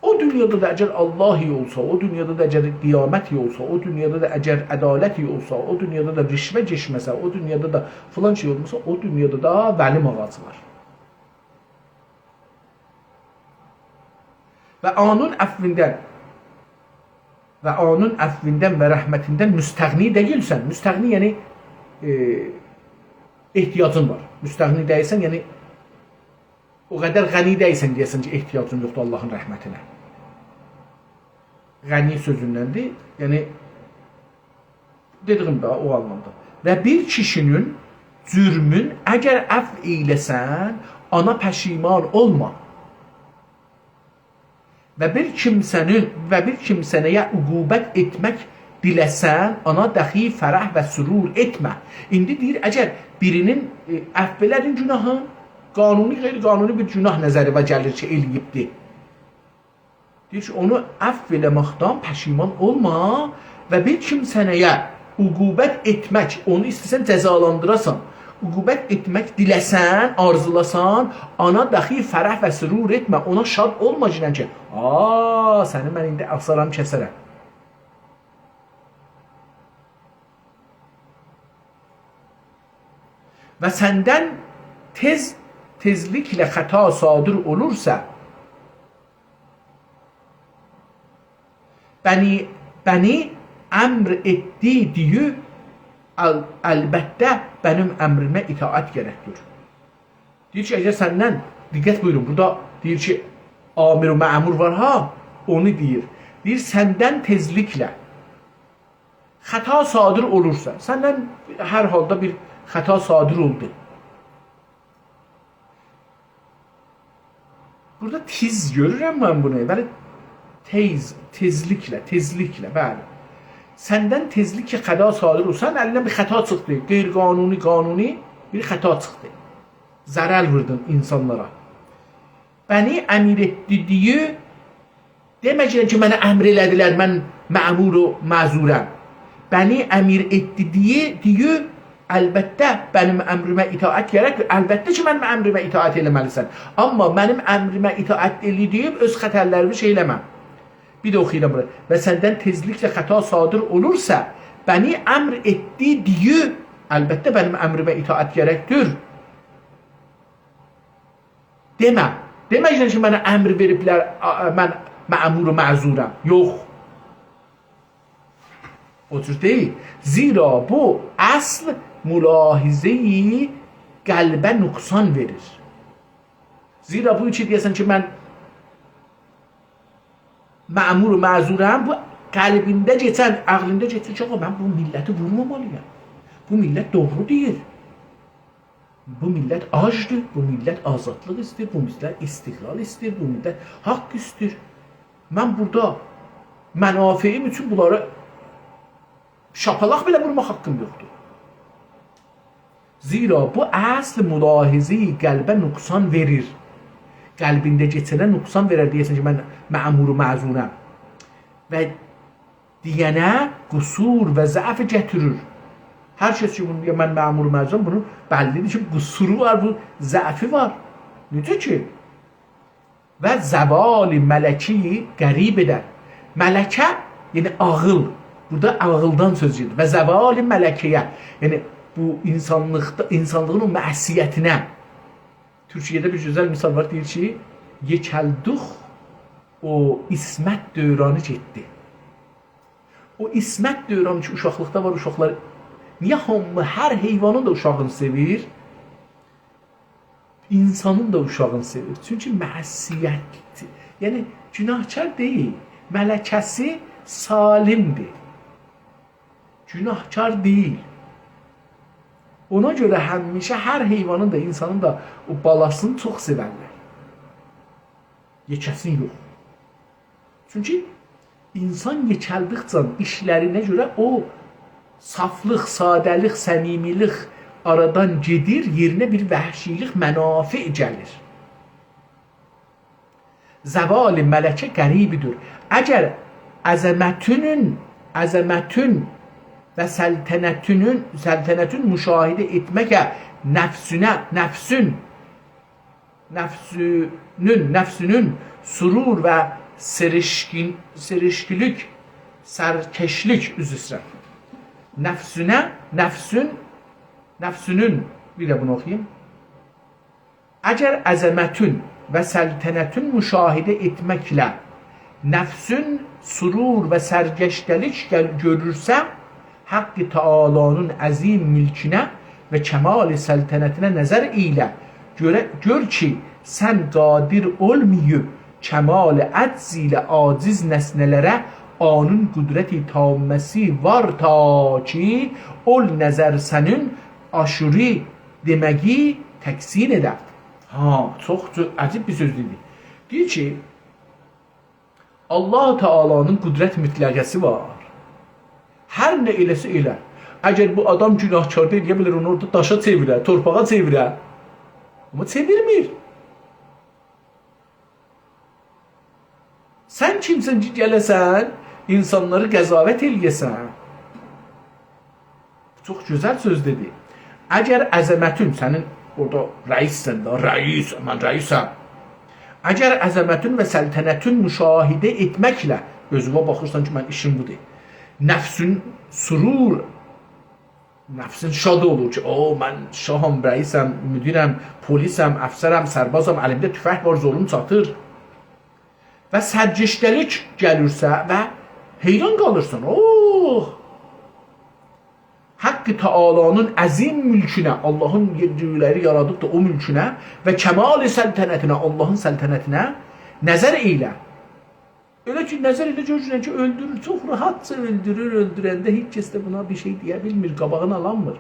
O dünyada da əgər Allah olsa, o dünyada da əgər qiyamət olsa, o dünyada da əgər ədalət olsa, o dünyada da rişvə geçməsə, o dünyada da filan şey olmasa, o dünyada da vəlim ağacı var. Və onun əfvindən və rəhmətindən müstəğni deyilsən. Müstəğni yəni ehtiyacın var. Müstəğni deyilsən, yəni o qədər qəni deyilsən deyəsən ki, ehtiyacın yoxdur Allahın rəhmətinə. Qəni sözündəndir. Yəni dediyim də o anlamda. Və bir kişinin cürmün əgər əfv eyləsən, ana pəşiman olma. Və bir kimsəniyə uqubət etmək diləsən, ana dəxi fərəh və sürur etmə. İndi deyir, əgər birinin əfv elədin günahı, qanuni, qeyri-qanuni bir günah nəzərinə gəlir ki, eləyibdir. Deyir ki, onu əfv eləməkdən pəşiman olma və bir kimsəniyə uqubət etmək, onu istəsən cəzalandırasan, uqubət etmək diləsən, arzulasan, ana dəxi fərəh və sürur etmə, ona şad olma ki, səni mən indi asaram, kəsərəm. Və səndən tezliklə xəta sadır olursa, bəni əmr etdi deyir, əlbəttə mənim əmrimə itaat gərəkdir. Deyir ki, əgər səndən, diqqət buyurun, burada deyir ki, amir və məmur var ha, onu deyir. Deyir, səndən tezliklə xəta sadir olursa, səndən hər halda bir xəta sadir oldu. Burada tiz görürəm mən bunu, bəli, tezliklə, bəli. Səndən tezliklə xəta sadir olsa, əlindən bir xəta çıxdı, qeyri-qanuni bir xəta çıxdı. Zərər vurdun insanlara. Bəni əmir etdi deyə, deməyəcək ki, mənə əmr elədilər, mən məmur və məzurəm. Bəni əmir etdi deyə, əlbəttə mənim əmrimə itaat gərək, əlbəttə ki, mənim əmrimə itaat eləməlisən. Amma mənim əmrimə itaat eləyib, öz xətərlərimi eləməm. Bir də oxuyuram buraya. Və səndən tezliklə xəta sadir olursa, bəni əmr etdi deyə, əlbəttə mənim əmrimə itaat gərəkdir. Deməyəcək ki, mənə əmr veriblər, mən məmur və məzurəm. Yox. O cür deyil. Zira bu əsl mülahizəyi qəlbə nüqsan verir. Zira bu ki, deyəsən ki, mən məmur və məzurəm, bu qəlbində geçən, ağlında geçən ki, mən bu milləti vurmamalıyam. Bu millət doğru deyir. Bu millət acdır, bu millət azadlıq istir, bu millət istiqlal istir, bu millət haqq istir. Mən burada mənafeyim üçün bunları şapalaq belə vurmaq haqqım yoxdur. Zira bu əsl mülahizeyi qəlbə nüqsan verir. Qəlbində keçənə nüqsan verər, deyəsən ki, mən məmur və məzurəm. Və deyənə qüsur və zəf gətirir. Hər kəs ki, bunu deyir, mən məmur və məzurəm, bunun bəllidir ki, qüsuru var, bu zəfi var. Necə ki? Və zəvali mələki qərib edər. Mələkə, yəni ağıl. Burada ağıldan söz gedir. Və zəvali mələkəyə, yəni bu insanlığın o məsiyyətinə. Türkiyədə bir gözəl misal var, deyir ki, yekəlduq o ismət dövranı getdi. O ismət dövranı ki, uşaqlıqda var, uşaqlar, niyə hamı, hər heyvanın da uşağını sevir? İnsanın da uşağını sevir. Çünki məsiyyətdir. Yəni, günahkar deyil. Mələkəsi salimdir. Günahkar deyil. Ona görə həmişə hər heyvanın da, insanın da o balasını çox sevərlər. Yekəsin yox. Çünki insan yekəldıqca işlərinə görə o saflıq, sadəlik, səmimilik aradan gedir, yerinə bir vəhşilik, mənafi gəlir. Zəvali mələkə qəribidir. Əgər əzəmətün və səltənətün müşahidə etməkə nəfsünün surur və sərişkilik, sərkeşlik üzrə. Nəfsünün, bir də bunu oxuyayım. Əgər əzəmətün və səltənətün müşahidə etməklə nəfsün surur və sərkeşlik görürsə, Haqqı Taalanın əzim mülkünə və kəmal-i səltənətinə nəzər ilə gör ki, sən qadir olmayıb kəmal-i əcz ilə aciz nəsnələrə anın qüdrəti tamməsi var ta ki, ol nəzər sənin aşuri deməyi təksin edər. Çox əcib bir söz dedi. Deyir ki, Allah Taalanın qüdrət mütləqəsi var. Hər nə eləsə elə. Əgər bu adam günahkar deyil, deyə bilər, onu orada daşa çevirər, torpağa çevirər. Amma çevirmir. Sən kimsən ki, gələsən, insanları qəzavət eləyəsən. Çox gözəl söz dedi. Əgər əzəmətün, sənin orada rəissən də, mən rəisəm. Əgər əzəmətün və səltənətün müşahidə etməklə, özümə baxırsan ki, mən işim budur. Nəfsün surur, nəfsin şad olur ki, mən şaham, rəisəm, müdirəm, polisəm, əfsərəm, sərbazam, əlimdə tüfək var, zolum çatır. Və sərkeşlik gəlirsə və Heyran qalırsan. Oh! Haqqı Taala'nın əzim mülkünə, Allahın yerləri yaradıb da o mülkünə və kəmal-i səltənətinə, Allahın səltənətinə nəzər eylə. Öyle ki nəzər elə görürsən ki, öldürür, çox rahatca öldürür, öldürəndə heç kəs də buna bir şey deyə bilmir, qabağını alanmır.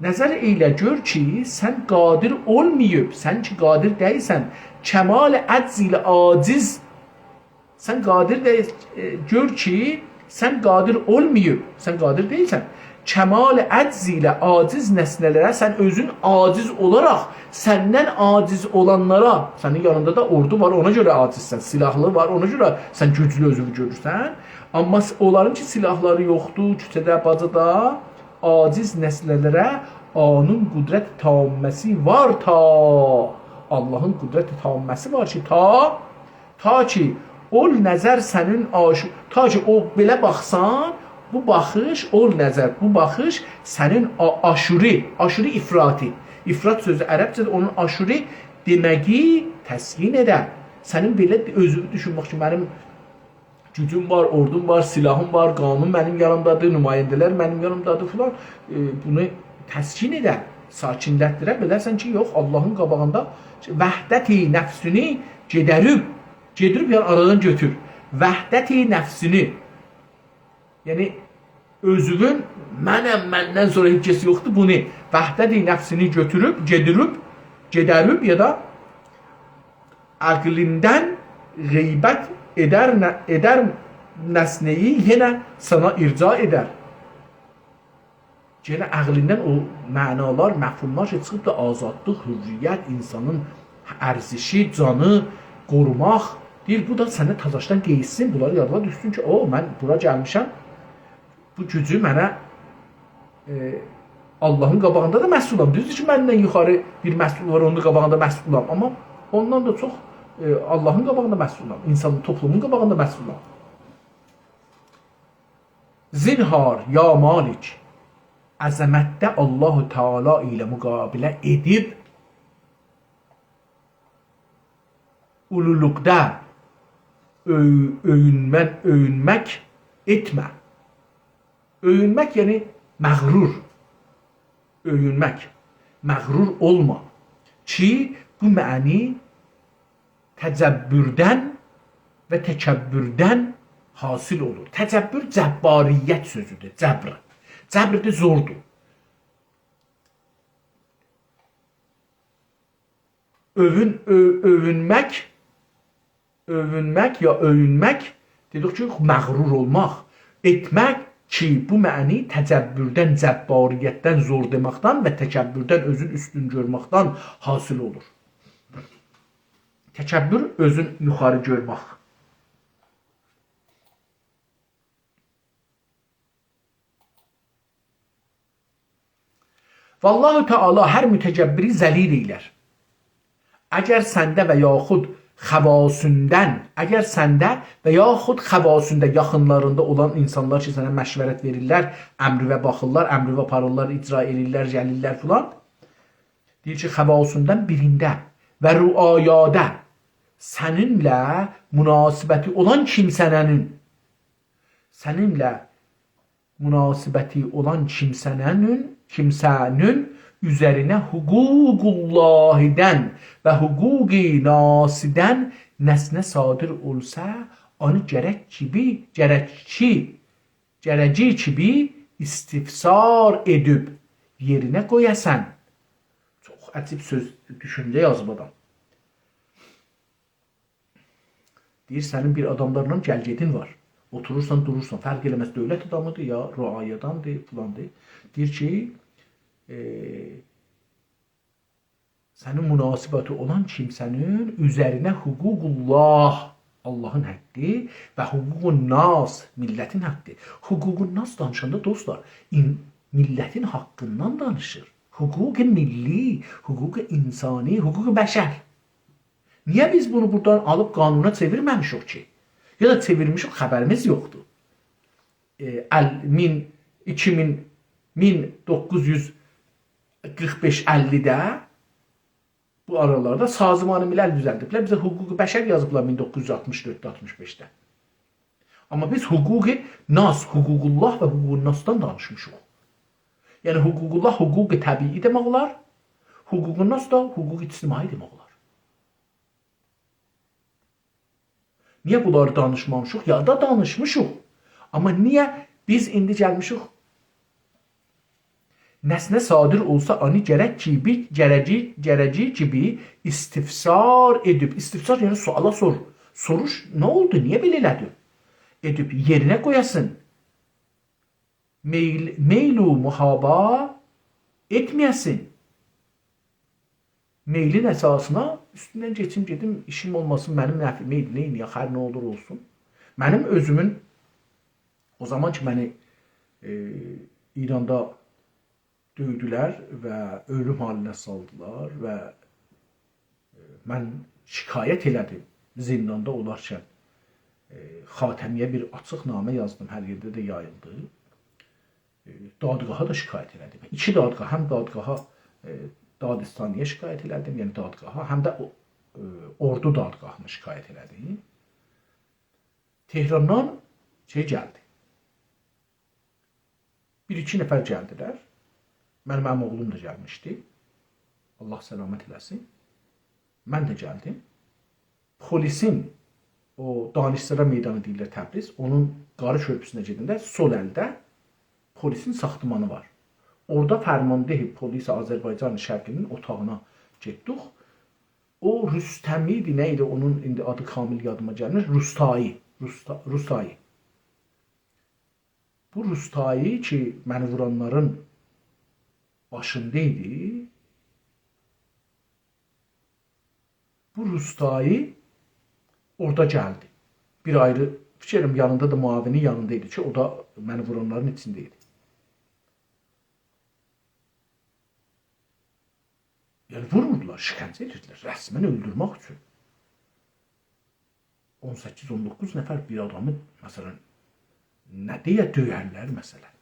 Nəzər eylə gör ki, sən qadir olmayıb, sən ki qadir deyilsən, kəmal-i əcz ilə aciz, sən qadir deyil, gör ki, sən qadir olmayıb, sən qadir deyilsən, kəmal-i əcz ilə aciz nəsnələrə sən özün aciz olaraq səndən aciz olanlara, sənin yanında da ordu var, ona görə acizsən, silahlı var, ona görə sən güclü özünü görürsən. Amma onların ki silahları yoxdur, küçədə, bacada aciz nəsnələrə anın qüdrət tamməsi var ta. Allahın qüdrət tamməsi var ki ta ki ol nəzər sənin aşu, ta ki o belə baxsan, bu baxış, ol nəzər, bu baxış sənin aşuri ifrati. İfrat sözü ərəbcədə onun aşuri deməyi təskin edər. Sənin belə özünü düşünmək ki, mənim gücüm var, ordum var, silahım var, qanun mənim yanımdadır, nümayəndələr mənim yanımdadır filan. Bunu təskin edər, sakinlətdirər. Bilərsən ki, yox, Allahın qabağında vəhdəti nəfsini gedərib, yəni aradan götür. Vəhdəti nəfsini, yəni özünün mənəm, məndən sonra heç kəs yoxdur, bunu vəhdəti nəfsini götürüb, gedərib ya da əqlindən qeybət edər nəsneyi yenə sana irca edər. Yenə əqlindən o mənalar, məfhumlar çıxıb da azadlıq, hürriyyət, insanın ərzişi, canı qorumaq, deyir, bu da sənə tazaşdan qeysin, bunları yadına düşsün ki, mən bura gəlmişəm, bu gücü mənə Allahın qabağında da məsulam. Düzdür ki, məndən yuxarı bir məsul var, onun qabağında məsulam. Amma ondan da çox Allahın qabağında məsulam. İnsanın, toplumun qabağında məsulam. Zinhar, ya Malik, əzəmətdə Allah-u Teala ilə müqabilə edib, ululuqda öyünmək etmə. Öyünmək yəni məğrur. Öyünmək. Məğrur olma. Ki bu məni təcəbbürdən və təkəbbürdən hasil olur. Təcəbbür cəbbariyyət sözüdür. Cəbr. Cəbr də zordur. Övünmək ya öyünmək dedik ki, məğrur olmaq. Etmək ki, bu məni təcəbbürdən, cəbbariyyətdən, zor deməkdən və təkəbbürdən, özün üstün görməkdən hasil olur. Təkəbbür, özün yuxarı görmək. Vallahu Teala hər mütəkəbbiri zəlil eylər. Əgər səndə və yaxud xəvasündən, əgər səndə və yaxud xəvasündə, yaxınlarında olan insanlar ki, sənə məşvərət verirlər, əmri və baxırlar, əmri və parıllar icra edirlər, gəlirlər filan. Deyir ki, xəvasündən birində və rüayadə səninlə münasibəti olan kimsənin üzərinə hüququllahidən və hüquqi nasidən nəsnə sadir olsa, onu gərəci kimi istifsar edib yerinə qoyasan. Çox əcib söz, düşüncə yazıb adam. Deyir, sənin bir adamlarla gəlgedin var. Oturursan, durursan, fərq eləməz, dövlət adamıdır ya, rüayadandır, filandır. Deyir ki, sənin münasibəti olan kimsənin üzərinə hüququllah, Allahın haqqı və hüququn nas, millətin haqqı. Hüququn nas danışanda dostlar, millətin haqqından danışır. Hüquq-i milli, hüquq-i insani, hüquq-i bəşər. Niyə biz bunu buradan alıb qanuna çevirməmişik ki? Ya da çevirmişik, xəbərimiz yoxdur. 1945-50-də bu aralarda Sazıman-ı Milal düzəldiblər. Bizə hüquq-i bəşər yazıblar 1964-65-də. Amma biz hüquqi nas, hüququllah və hüququn nasdan danışmışıq. Yəni hüququllah hüquqi təbii demək olar, hüququn nas da hüquqi ictimai demək olar. Niyə bunları danışmamışıq? Ya da danışmışıq. Amma niyə biz indi gəlmişik? Nesne sadir olsa ani gereci gibi istifsar edip, istifsar yani suala sor. Soruş ne oldu, niye böyle elədi? Edip yerine koyasın. Meylu muhaba etmeyesin. Meylin esasına üstünden geçim dedim, işim olmasın, benim nəfim eyleyin ya, her ne olur olsun. Benim özümün, o zaman ki beni İranda döydülər və ölüm halinə saldılar və mən şikayət elədim zindanda olarkən. Xatəmiyə bir açıq namə yazdım, hər yerdə də yayıldı. Dadgaha da şikayət elədim. İki dadgah, həm dadgaha Dadistaniyə şikayət elədim, yəni dadgaha, həm də ordu dadgahına şikayət elədim. Tehrandan gəldi. Bir-iki nəfər gəldilər. Mənim oğlum da gəlmişdi. Allah səlamət eləsin. Mən də gəldim. Polisin o Danışsara meydanı deyirlər Təbriz, onun qarı körpüsünə gedəndə sol əldə polisin saxtımanı var. Orada fərmandehi polis Azərbaycan şərqinin otağına getdik. O Rüstəmi idi, nə idi onun indi adı kamil yadıma gəlmir. Rustayi. Bu Rustayi ki, məni vuranların başındaydı. Bu Rustayi orada geldi. Bir ayrı fikrim yanında da muavini yanındaydı ki, o da məni vuranların içindeydi. Yani vurmurdular, şikəncə edirdilər, rəsmən öldürmək üçün. 18-19 nəfər bir adamı, məsələn, nə deyə döyərlər, məsələn.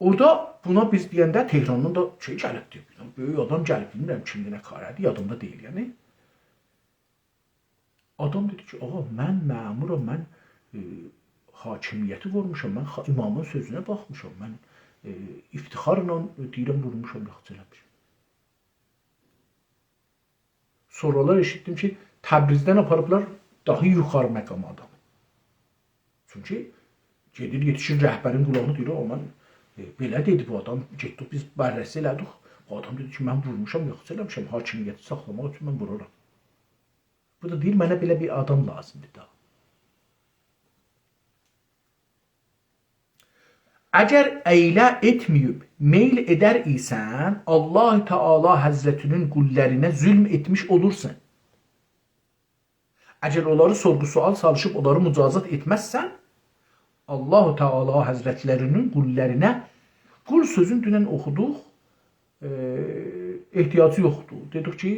Orada buna biz deyəndə Tehrandan da gəlibdi. Böyük adam gəlib, bilmirəm kimdir, nə karədir, yadımda deyil, yəni. Adam dedi ki, ağa, mən məmuram, mən hakimiyyəti vurmuşam, mən imamın sözünə baxmışam, mən iftixarla deyirəm, vurmuşam, yaxşı eləmişim. Sonralar eşitdim ki, Təbrizdən aparıblar daha yuxarı məqam adamı. Çünki gedir, yetişir rəhbərin qulağını deyir, o mən belə dedi bu adam, getdik biz bərrəsi elədik. Bu adam dedi ki, mən vurmuşam, yaxşı eləmişəm, hakimiyyəti saxlamaq üçün mən vururam. Bu da deyir, mənə belə bir adam lazımdır da. Əgər əylə etməyib, meyl edər isən, Allah-u Teala Həzrətinin qullərinə zülm etmiş olursan. Əgər onları sorğu-sual salışıb, onları mücazat etməzsən, Allah-u Teala Həzrətlərinin qullərinə, qul sözün dünən oxuduq, ehtiyacı yoxdur. Dedik ki,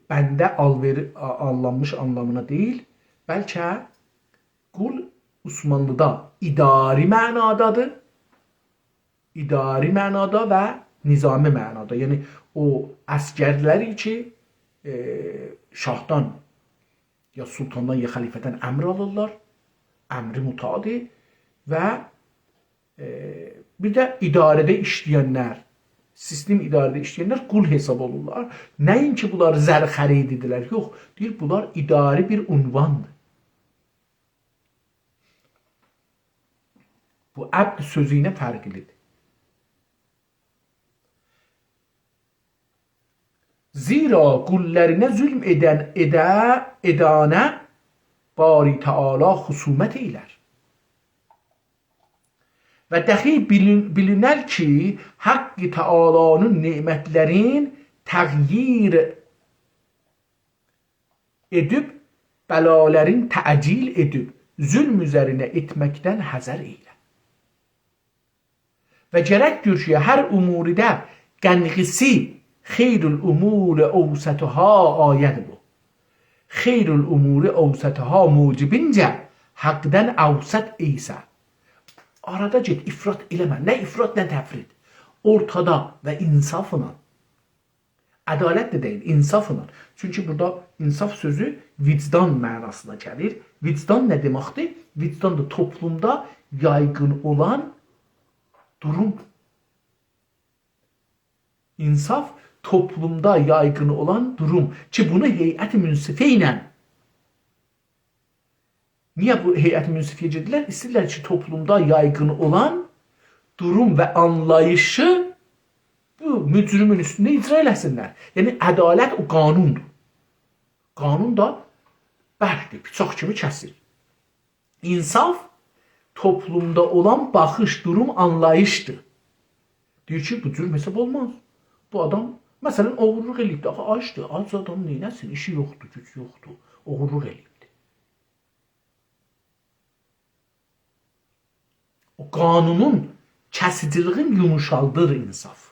bəndə alınmış anlamına deyil, bəlkə qul Osmanlıda idari mənadadır, idari mənada və nizami mənada. Yəni, o əskərləri ki, şahdan, ya sultandan, ya xəlifədən əmr alırlar, əmri mutadir və bir də idarədə işləyənlər, sistem idarədə işləyənlər qul hesab olurlar. Nəinki bunlar zər xərididirlər, yox, deyir, bunlar idari bir unvandır. Bu əbd sözü ilə fərqlidir. Zira qullərinə zülm edənə Bari Teala xusumət eylər. Və dəxi bilinər ki, Haqqı Teala'nın nemətlərin təğyir edib, bələlərin təcil edib, zülm üzərinə etməkdən həzər eylər. Və gərəkdir ki, hər umuridə qənqisi xeyrül umuri əvsətuhə ayədir bu. Xeyrül umuri əvsətuhə mucibincə haqdən əvsət eysə. Arada get, ifrat eləmə. Nə ifrat, nə təfrid. Ortada və insafla. Ədalət də deyil, insafla. Çünki burada insaf sözü vicdan mənasına gəlir. Vicdan nə deməkdir? Vicdan da toplumda yaygın olan durum. İnsaf toplumda yaygın olan durum. Ki bunu heyət-i münsifə ilə niyə bu heyət-i münsifəyə gedirlər? İstəyirlər ki, toplumda yaygın olan durum və anlayışı bu mücrimin üstündə icra eləsinlər. Yəni, ədalət o qanundur. Qanun da bərkdir, bıçaq kimi kəsir. İnsaf toplumda olan baxış, durum, anlayışdır. Deyir ki, bu cür hesab olmaz. Bu adam, məsələn, oğurluq eləyibdir. Axı, açdır, ac adam neynəsin, işi yoxdur, güc yoxdur, oğurluq eləyibdir. O qanunun kəsiciliğin yumuşaldır insaf.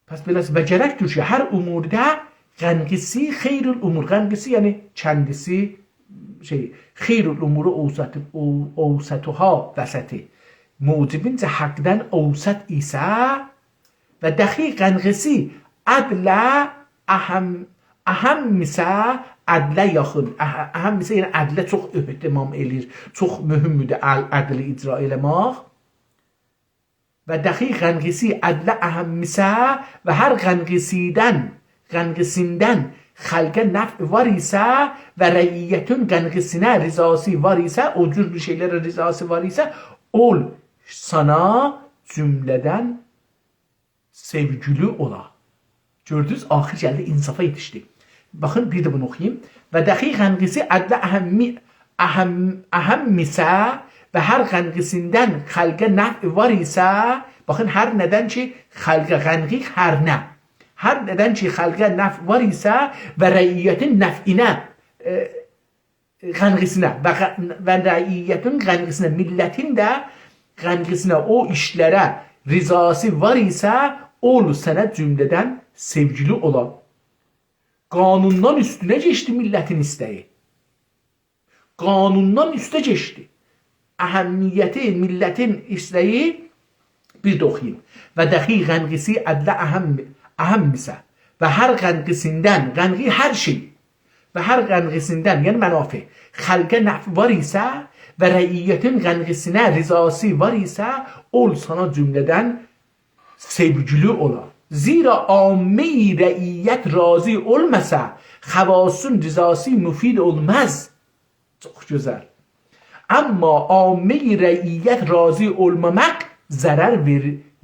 Pəs beləsi və gərəkdir ki, hər umurda qənqisi xeyrül umur. Qənqisi yəni kəndisi, xeyrül umuru ovsətuha vəsəti. Mucibincə həqdən ovsət isə və dəxi qənqisi ədlə əhəmmisə ədlə yaxın. Əhəmmisə yəni ədlə çox ehtimam eləyir. Çox mühümmüdür ədli icra eləmək. Və dəxi qənqisi ədlə əhəmmisə və hər qənqisindən xəlqə nəf var isə və rəiyyətin qənqisinə rizası var isə, o cür bir şeylərə rizası var isə, ol sana cümlədən sevgili ola. Gördünüz, axır gəldi, insafa yetişdi. Baxın, bir də bunu oxuyayım. Və dəxi qənqisi ədlə əhəmmisə və hər qənqisindən xəlqə nəf var isə, baxın, hər nədən ki, xəlqə qənqiq hər nə. Hər nədən ki, xəlqə nəf var isə və rəiyyətin nəfinə, qənqisinə və rəiyyətin qənqisinə, millətin də qənqisinə, o işlərə rizası var isə, ol sənə cümlədən sevgili olan. Qanundan üstünə geçdi millətin istəyi. Qanundan üstə geçdi. Əhəmmiyyəti, millətin istəyi bir də oxuyayım. Və dəxi qənqisi ədlə əhəmmisə və hər qənqisindən, qənqi hər şey və hər qənqisindən, yəni mənafi, xəlqə nəf var isə və rəiyyətin qənqisinə rizası var isə, ol sana cümlədən sevgili ola. Zira amme-i rəiyyət razı olmasa, xəvasun rizası müfid olmaz. Çox gözəl. Amma amme-i rəiyyət razı olmamaq zərər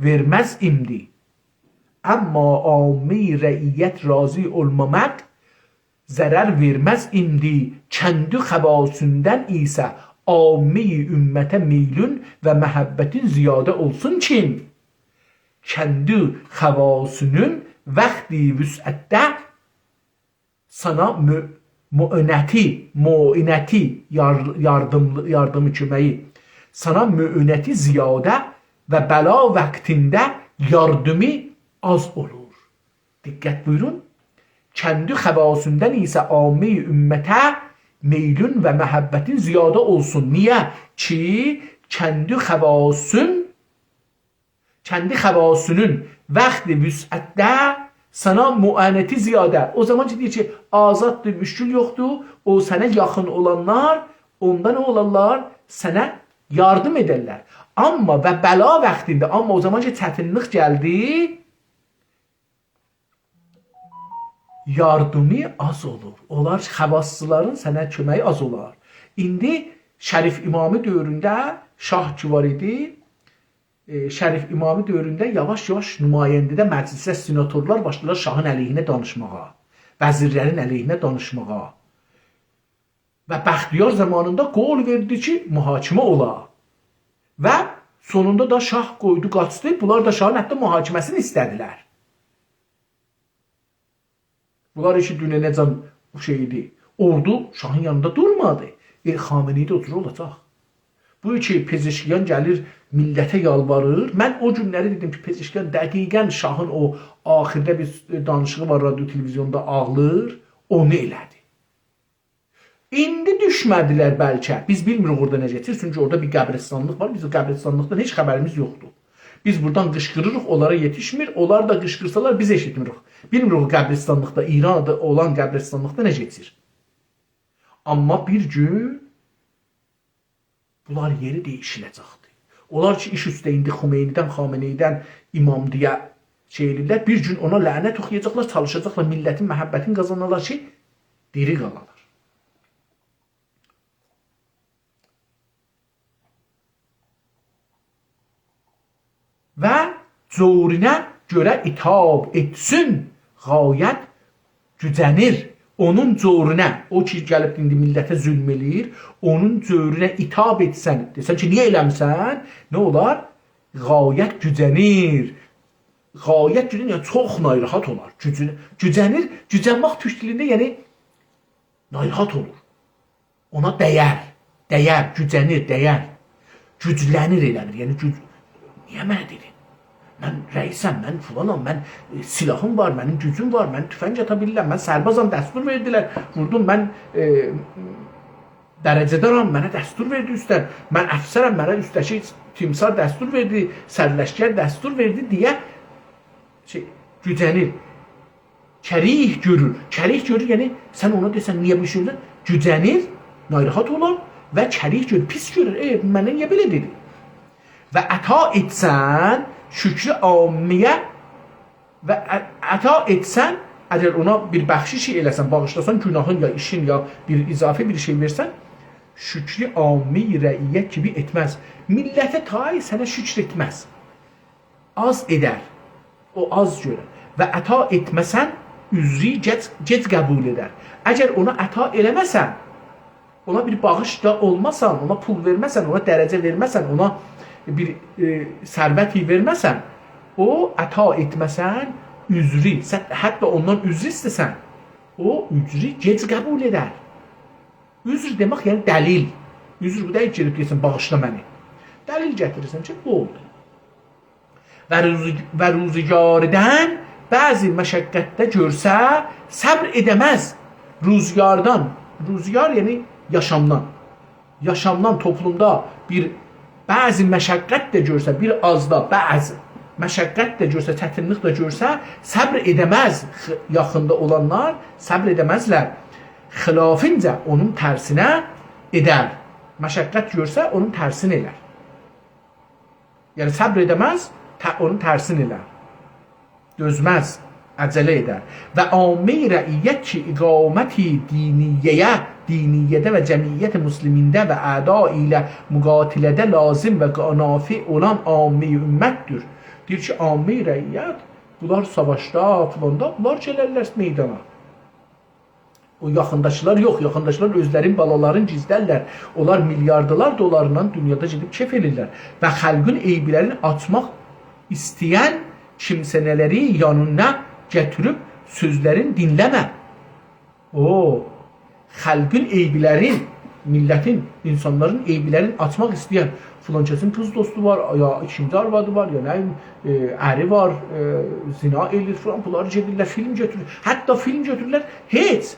verməz imdi. Amma amme-i rəiyyət razı olmamaq zərər verməz imdi. Kəndi xəvasündən isə amme-i ümmətə meylün və məhəbbətin ziyadə olsun kim? Kəndi xəvasünün vaxti vüsətdə sana müünəti, yardımı köməyi, sana müünəti ziyadə və bəla vaxtində yardımı az olur. Diqqət buyurun. Kəndi xəvasündən isə amme-i ümmətə meylün və məhəbbətin ziyadə olsun. Niyə? Ki, kəndi xəvasünün vaxti vüsətdə sana müənəti ziyadə. O zaman ki, deyir ki, azaddır, müşkül yoxdur. O sənə yaxın olanlar, onda nə olarlar? Sənə yardım edərlər. Amma və bəla vaxtində, amma o zaman ki, çətinlik gəldi, yardımı az olur. Onlar xəvassıların sənə köməyi az olar. İndi Şərif İmami dövründə şah ki var idi. Şərif İmami dövründə yavaş-yavaş nümayəndədə məclisə senatorlar başladılar şahın əleyhinə danışmağa, vəzirlərin əleyhinə danışmağa. Və Bəxtiyar zamanında qol verdi ki, mühakimə ola. Və sonunda da şah qoydu, qaçdı. Bunlar da şahın hətta mühakiməsini istədilər. Bunlar işi dünə necə şeydi. Ordu şahın yanında durmadı. Xameneyi də oturur olacaq. Bu ki, Pezeşkiyan gəlir, millətə yalvarır. Mən o günləri dedim ki, Pezeşkiyan dəqiqən şahın o axirdə bir danışığı var, radyo televizyonda ağlır, onu elədi. İndi düşmədilər bəlkə. Biz bilmirik orada nə gətir. Çünki orada bir qəbristanlıq var. Bizim qəbristanlıqdan heç xəbərimiz yoxdur. Biz buradan qışqırırıq, onlara yetişmir. Onlar da qışqırsalar biz eşitmirik. Bilmirik o qəbristanlıqda, İran'da olan qəbristanlıqda nə keçir. Amma bir gün bunlar yeri değişiləcəkdir. Onlar ki iş üstə indi Xomeynidən, Xameneydən imam deyə şey edirlər. Bir gün ona lənət oxuyacaqlar, çalışacaqlar, millətin məhəbbətini qazanırlar ki, diri qalarlar. Və cövrünə görə itab etsin, qayət gücənir. Onun cövrünə, o ki gəlib indi millətə zülm eləyir, onun cövrünə itab etsən, desən ki, niyə eləmsən? Nə olar? Qayət gücənir. Qayət gücənir, yəni çox narahat olar. Gücənir, gücənmək türk dilində yəni narahat olur. Ona dəyər, gücənir, dəyər. Güclənir elədir, yəni niyə mənə dedin? Mən rəisəm, mən filanam, mən silahım var, mənim gücüm var, mən tüfəng ata bilirəm, mən sərbazam, dəstur verdilər, vurdum, mən dərəcədaram, mənə dəstur verdi üstdən, mən əfsərəm, mənə üstdəki timsar dəstur verdi, sərləşkər dəstur verdi deyə gücənir. Kərih görür. Kərih görür, yəni sən ona desən, niyə bu şeydir? Gücənir, narahat olar və kərih görür, pis görür. Mənə niyə belə dedi? Və əta etsən, şükrü amiyə və əta etsən, əgər ona bir bəxşiş eləsən, bağışlasan, günahın ya işin ya bir izafi bir şey versən, şükrü ami rəiyyət kimi etməz. Millətə tay sənə şükr etməz. Az edər. O az görər. Və əta etməsən, üzri gec qəbul edər. Əgər ona əta eləməsən, ona bir bağış da olmasan, ona pul verməsən, ona dərəcə verməsən, ona bir sərvət verməsən, o əta etməsən, üzri, sən hətta ondan üzr istəsən, o üzri gec qəbul edər. Üzr demək yəni dəlil. Üzr bu deyil ki, deyirsən, bağışla məni. Dəlil gətirirsən ki, bu oldu. Və ruzigardən bəzi məşəqqətdə görsə, səbr edəməz. Ruzigardan, ruzigar yəni yaşamdan. Yaşamdan, toplumda bir bəzi məşəqqət də görsə, bir azda, bəzi məşəqqət də görsə, çətinlik də görsə, səbr edəməz. Yaxında olanlar səbr edəməzlər. Xilafincə onun tərsinə edər. Məşəqqət görsə, onun tərsini elər. Yəni səbr edəməz, onun tərsini elər. Dözməz, əcələ edər. Və ami rəiyyət ki, iqaməti diniyyədə və cəmiyyət muslimində və əda ilə müqatilədə lazım və nafi olan ami ümmətdir. Deyir ki, ami rəiyyət, bunlar savaşda, filanda, bunlar gələrlər meydana. O yaxındaşlar yox, yaxındaşlar özlərin balaların gizlərlər. Onlar milyardalar dolarından dünyada gedib kef edirlər. Və xalqın eybilərini açmaq istəyən kimsələri yanına gətirib sözlərin dinləmə. Xalqın eybilərin, millətin, insanların eybilərini açmaq istəyən filankəsin qız dostu var, ya ikinci arvadı var, ya nəyim, əri var, zina edir filan, bunları gedirlər, film götürürlər. Hətta film götürürlər, heç.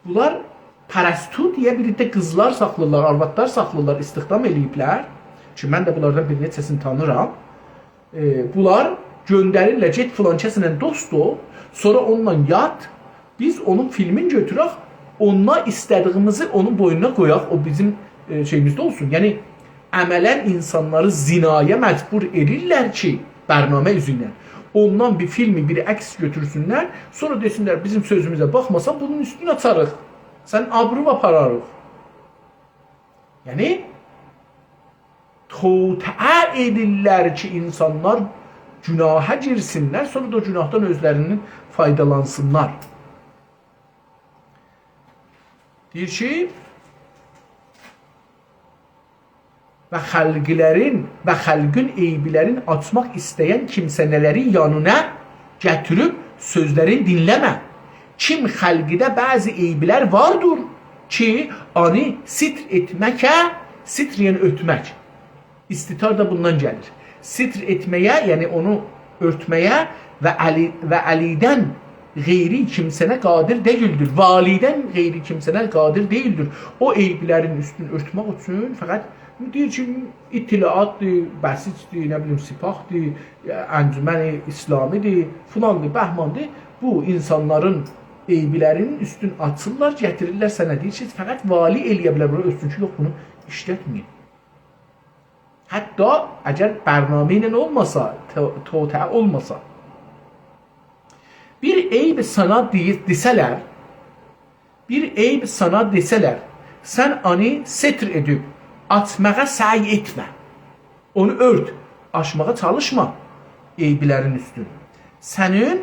Bunlar pərəstu deyə bir də qızlar saxlırlar, arvadlar saxlırlar, istihdam eləyiblər. Ki, mən də bunlardan bir neçəsini tanıram. Bunlar göndərirlər, get filankəsinlə dost ol, sonra onunla yat, biz onun filmin götürək, onunla istədiyimizi onun boynuna qoyaq, o bizim şeyimizdə olsun. Yəni, əmələn insanları zinaya məcbur edirlər ki, bərnamə üzündən. Ondan bir filmi, bir əks götürsünlər, sonra desinlər, bizim sözümüzə baxmasan, bunun üstünü açarıq. Sən abruv apararıq. Yəni, totəə edirlər ki, insanlar günaha girsinlər, sonra da günahdan özlərinin faydalansınlar. Deyir ki, və xalqın eybilərin açmaq istəyən kimsələri yanına gətirib sözlərin dinləmə. Kim xalqıda bəzi eybilər vardır ki, onu sitr etməkə, sitr yəni ötmək. İstitar da bundan gəlir. Sitr etməyə, yəni onu örtməyə və Əlidən qeyri kimsənə qadir deyildir. Validən qeyri kimsənə qadir deyildir. O eyblərin üstünü örtmək üçün fəqət deyir ki, itilaatdır, bəsicdir, nə bilim, sipahdır, əncüməni İslamidir, filandır, bəhmandır. Bu insanların eyblərinin üstün açırlar, gətirirlər sənə deyir ki, fəqət vali eləyə bilər, bura ölsün ki, yox, bunu işlətməyin. Hətta əgər bərnamə ilə olmasa, totə olmasa, bir eyb sana desələr, sən onu setr edib, açmağa səy etmə. Onu ört, aşmağa çalışma eyblərin üstün. Sənin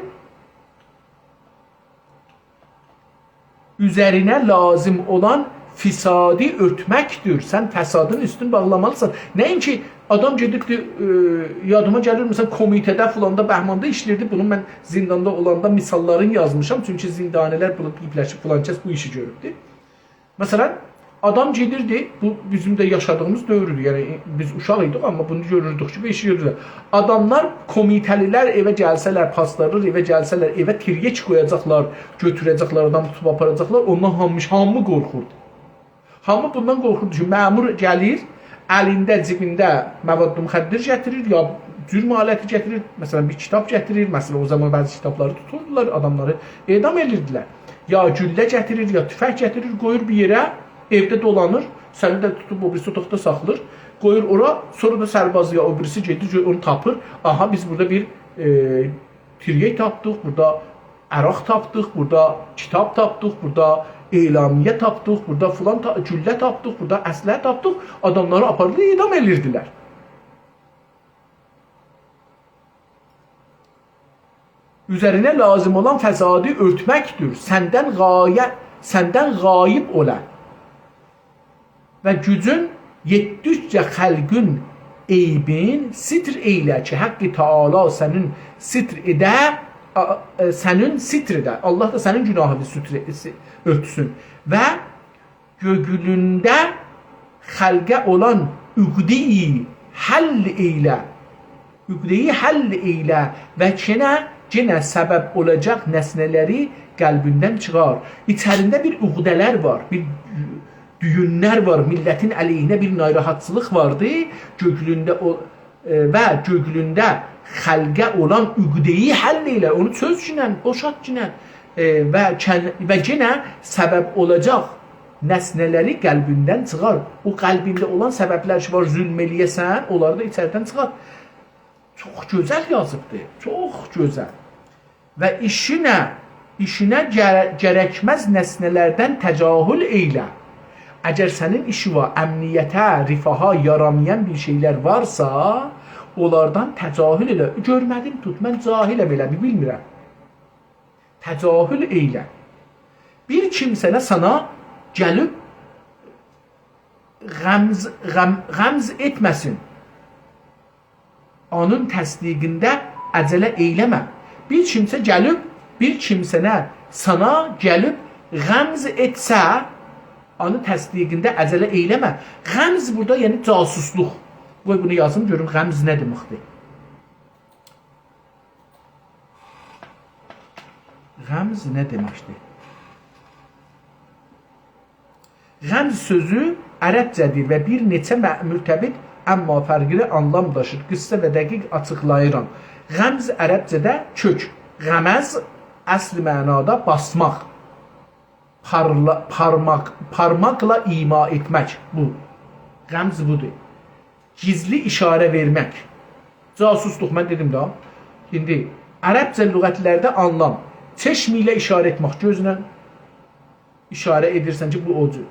üzərinə lazım olan fisadi örtməkdir. Sən fəsadın üstün bağlamalısan. Nəinki adam gedibdi, yadıma gəlir, məsələn, komitədə filanda, bəhmanda işlirdi. Bunu mən zindanda olanda misallarını yazmışam. Çünki zindanələr bunu ipləşib filan kəs bu işi görübdü. Məsələn, adam gedirdi, bu bizim də yaşadığımız dövrdür. Yəni biz uşaq idik, amma bunu görürdük ki, bu işi görürlər. Adamlar, komitəlilər evə gəlsələr, paslarlar evə gəlsələr, evə tiryeç qoyacaqlar, götürəcəklər, adam tutub aparacaqlar, ondan hamı qorxurdu. Hamı bundan qorxurdu ki, məmur gəlir, əlində, cibində məvadlı müxəddir gətirir, ya cürm aləti gətirir, məsələn, bir kitab gətirir, məsələn, o zaman bəzi kitabları tuturdular, adamları edam edirdilər. Ya güllə gətirir, ya tüfək gətirir, qoyur bir yerə, evdə dolanır, səni də tutub o birisi otaqda saxlır, qoyur ora, sonra da sərbazı ya o birisi gedir, onu tapır. Aha, biz burada bir tiryək tapdıq, burada əraq tapdıq, burada kitab tapdıq, burada elamiyyə tapdıq, burada filan güllə tapdıq, burada əslə tapdıq, adamları apardı, idam edirdilər. Üzərinə lazım olan fəsadi örtməkdir, səndən qayib olan və gücün yetdikcə xəlqün eybin sitr eylə ki, Haqqi Taala sənin sitr edə, sənin sitr edə, Allah da sənin günahını örtsün və gögülündə xəlqə olan üqdeyi həll eylə və yenə səbəb olacaq nəsnələri qəlbindən çıxar. İçərində bir üqdələr var, bir düyünlər var, millətin əleyhinə bir narahatçılıq vardı, və gögülündə xəlqə olan üqdeyi həll eylə, onu sözcünə, boşatcünə və yenə səbəb olacaq nəsnələri qəlbindən çıxar. O qəlbində olan səbəblər ki var, zülm eləyəsən, onları da içərdən çıxar. Çox gözəl yazıbdır, çox gözəl. Və işinə gərəkməz nəsnələrdən təcahül eylə. Əgər sənin işi var, əmniyyətə, rifaha yaramayan bir şeylər varsa, onlardan təcahül elə. Görmədim tut, mən cahiləm elə, bilmirəm. Təcahül eylə. Bir kimsənə sana gəlib qəmz etməsin. Onun təsdiqində əcələ eyləmə. Bir kimsə gəlib, bir kimsənə sana gəlib qəmz etsə, onun təsdiqində əcələ eyləmə. Qəmz burada, yəni casusluq. Qoy bunu yazım, görüm qəmz nə deməkdir. Qəmz nə deməkdir? Qəmz sözü ərəbcədir və bir neçə mürtəbit, amma fərqli anlam daşır. Qıssa və dəqiq açıqlayıram. Qəmz ərəbcədə kök, qəməz əsl mənada basmaq, parmaqla ima etmək. Bu, qəmz budur. Gizli işarə vermək. Casusluq, mən dedim da. İndi, ərəbcə lüğətlərdə anlam. Çeşmi ilə işarə etmək, gözlə işarə edirsən ki, bu odur.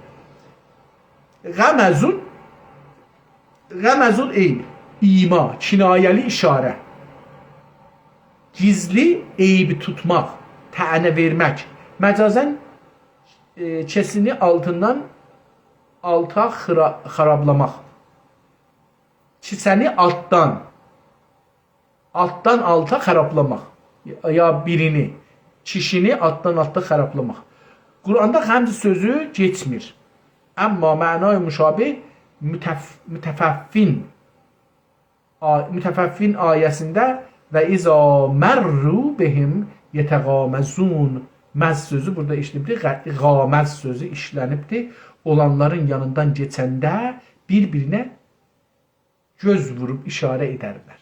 Qəməzun eyb, ima, kinayəli işarə. Gizli eybi tutmaq, tənə vermək. Məcazən kesini altından alta xarablamaq. Kisəni altdan alta xarablamaq. Ya birini, kişini altdan alta xarablamaq. Quranda qəmz sözü geçmir. Amma mənay müşabih mütəfəffin ayəsində və izə mərru bihim yetəğaməzun. Məz sözü burada işlənibdir. Qaməz sözü işlənibdir. Olanların yanından keçəndə bir-birinə göz vurub işarə edərlər.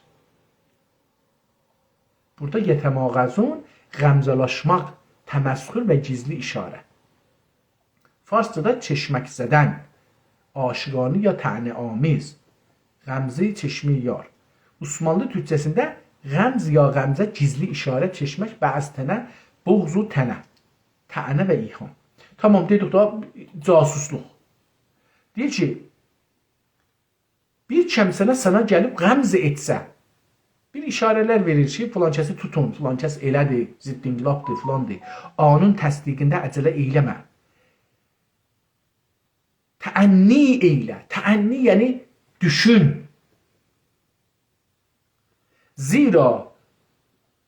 Burada yetəmağəzun qəmzəlaşmaq, təməssür və gizli işarə. Farsçada çeşməksədən, aşıqanı ya təni-amiz, qəmzi çeşmi yar. Osmanlı türkçəsində qəmz ya qəmzə gizli işarə çeşmək bəztənə, buğzu tənə, tənə və iham. Tamam, dedik da casusluq. Deyir ki, bir kəmsənə sana gəlib qəmz etsə, bir işarələr verir ki, filan kəsi tutun, filan kəs elədir, ziddinqilabdır, filandır. Anın təsdiqində əcələ eyləmə. Təənni eylə. Təənni yəni düşün. Zira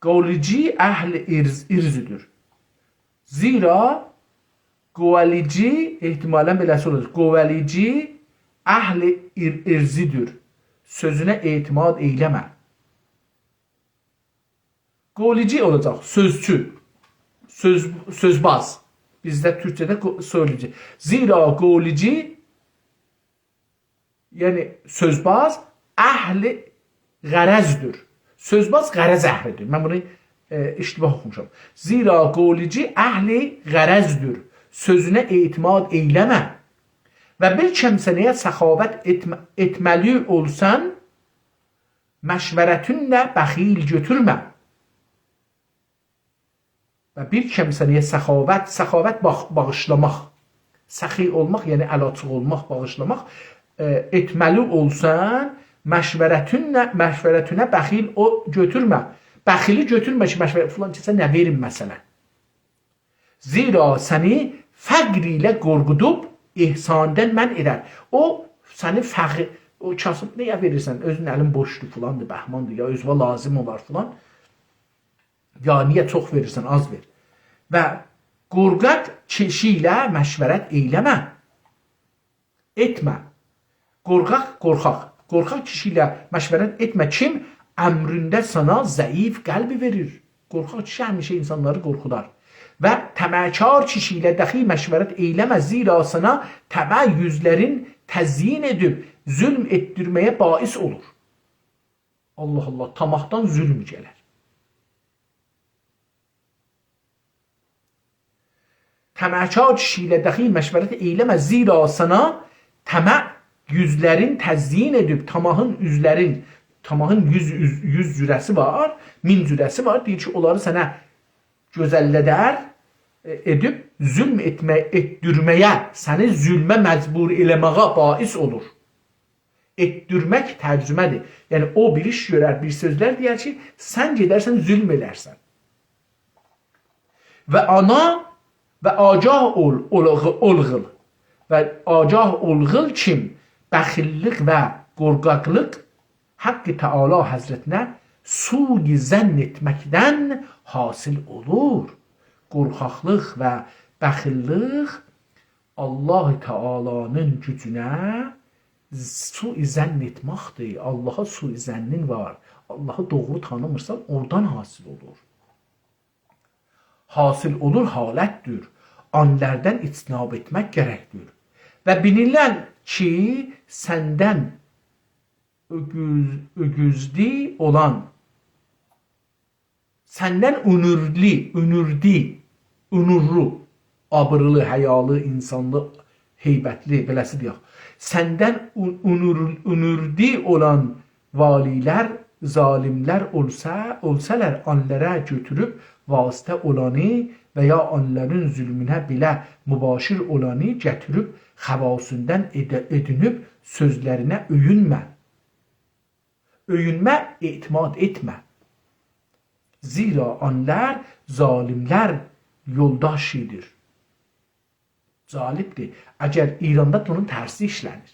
qavlici əhl irzüdür. Zira qavlici ehtimalən beləsi olur. Qavlici əhl irzidir. Sözünə etimad eyləmə. Qavlici olacaq, sözçü, sözbaz. Bizdə türkçədə söyləyici. Zira qavlici yəni sözbaz əhl-i qərəzdür. Sözbaz qərəz əhlidir. Mən bunu iştibah oxumuşam. Zira qavlici əhl-i qərəzdür. Sözünə etimad eyləmə. Və bir kəmsəniyə səxavət etməli olsan, məşvərətinlə bəxil götürmə. Və bir kəmsəniyə səxavət bağışlamaq, səxi olmaq, yəni əlaçıq olmaq, bağışlamaq etməli olsan, məşvərətinə bəxil o götürmə. Bəxili götürmə ki, məşvərət filan kəsə nə verin məsələn. Zira səni fəqr ilə qorqudub, ihsandan mən edər. O səni fəqr, o kasıb nəyə verirsən? Özün əlin boşdur, filandır, bəhmandır, ya özünə lazım olar filan. Ya niyə çox verirsən, az ver. Və qorqaq kişi ilə məşvərət eyləmə. Etmə. Qorxaq kişi ilə məşvərət etmə. Kim əmrində sana zəif qəlbi verir. Qorxaq kişi həmişə insanları qorxudar. Və təməkar kişi ilə dəxi məşvərət eyləmə. Zira sana təmə yüzlərin təzyin edib zülm etdirməyə bais olur. Allah Allah, tamahdan zülm gələr. Təməkar kişi ilə dəxil məşvərət eyləmə. Zira sana təmə yüzlərin təzyin edib, tamahın yüz cürəsi var, min cürəsi var. Deyir ki, onları sənə gözəllədər edib, zülm etdirməyə, səni zülmə məcbur eləməyə bais olur. Etdirmək tərcümədir. Yəni, o bir iş görər, bir sözlər deyər ki, sən gedərsən, zülm edərsən. Və ana və agah olğul. Və agah olğul kim? Bəxillik və qorqaqlıq Haqqı Teala Həzrətinə suyi zənn etməkdən hasil olur. Qorxaqlıq və bəxillik Allah Teala'nın gücünə sui zənn etməkdir. Allaha sui zənnin var. Allahı doğru tanımırsan, oradan hasil olur. Hasil olur halətdir. Anlərdən içtinab etmək gərəkdir. Və bilinən ki, səndən ögüzli olan, səndən önürlü, abırlı, həyalı, insanlı, heybətli, beləsi deyək. Səndən önürlü olan valilər, zalimlər olsalar, onlara götürüb vasitə olanı və ya onların zülmünə belə mübaşir olanı gətirib xəvasündən edinib sözlərinə öyünmə. Öyünmə, etimad etmə. Zira onlar zalimlər yoldaşıdır. Zalibdir. Əgər İranda bunun tərsi işlənir.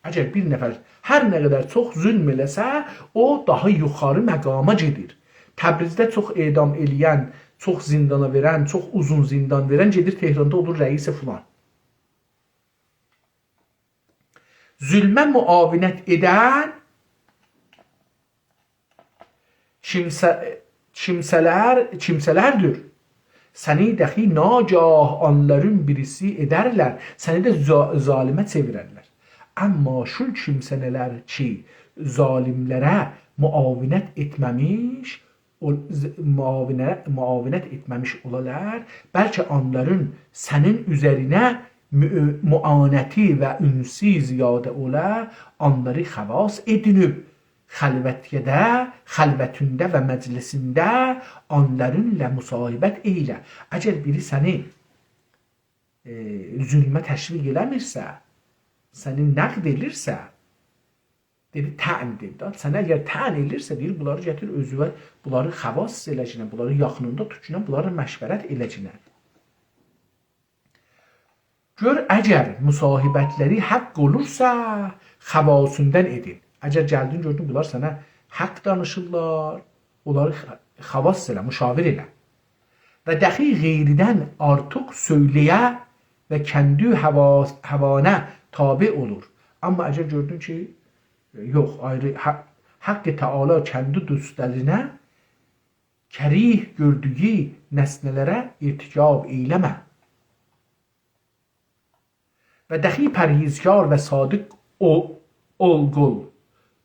Əgər bir nəfər hər nə qədər çox zülm eləsə, o daha yuxarı məqama gedir. Təbrizdə çox edam eləyən, çox zindana verən, çox uzun zindan verən gedir Tehranda olur rəisi filan. Zülmə müavinət edən kimsə kimselerdir. Seni dahi nagah onların birisi ederler. Seni de zalime çevirerler. Ama şu kimseler ki zalimlere muavinet etmemiş, muavinet etmemiş olalar, belki onların senin üzerine muaneti ve ünsi ziyade ola, onları havas edinib, xəlvətündə və məclisində onlarınla müsahibət eylə. Əgər biri səni zülmə təşviq eləmirsə, səni nəqd edirsə, dedi, tən dedi. Sənə əgər tən edirsə, deyir, bunları gətir özüvə, bunları xavas eləcinə, bunları yaxınında tutcunə, bunları məşvərət eləcinə. Gör, əgər müsahibətləri haqq olursa, xavasündən edin. Əgər gəldin, gördün, bunlar sənə haqq danışırlar, onları xavas elə, müşavir elə. Və dəxi qeyridən artıq söyləyə və kəndi həvanə tabi olur. Amma əgər gördün ki, yox, ayrı, haqq-ı Teala kəndi dostlarına kərih gördüyü nəsnələrə irtikab eyləmə. Və dəxi pərhizkar və sadiq olqul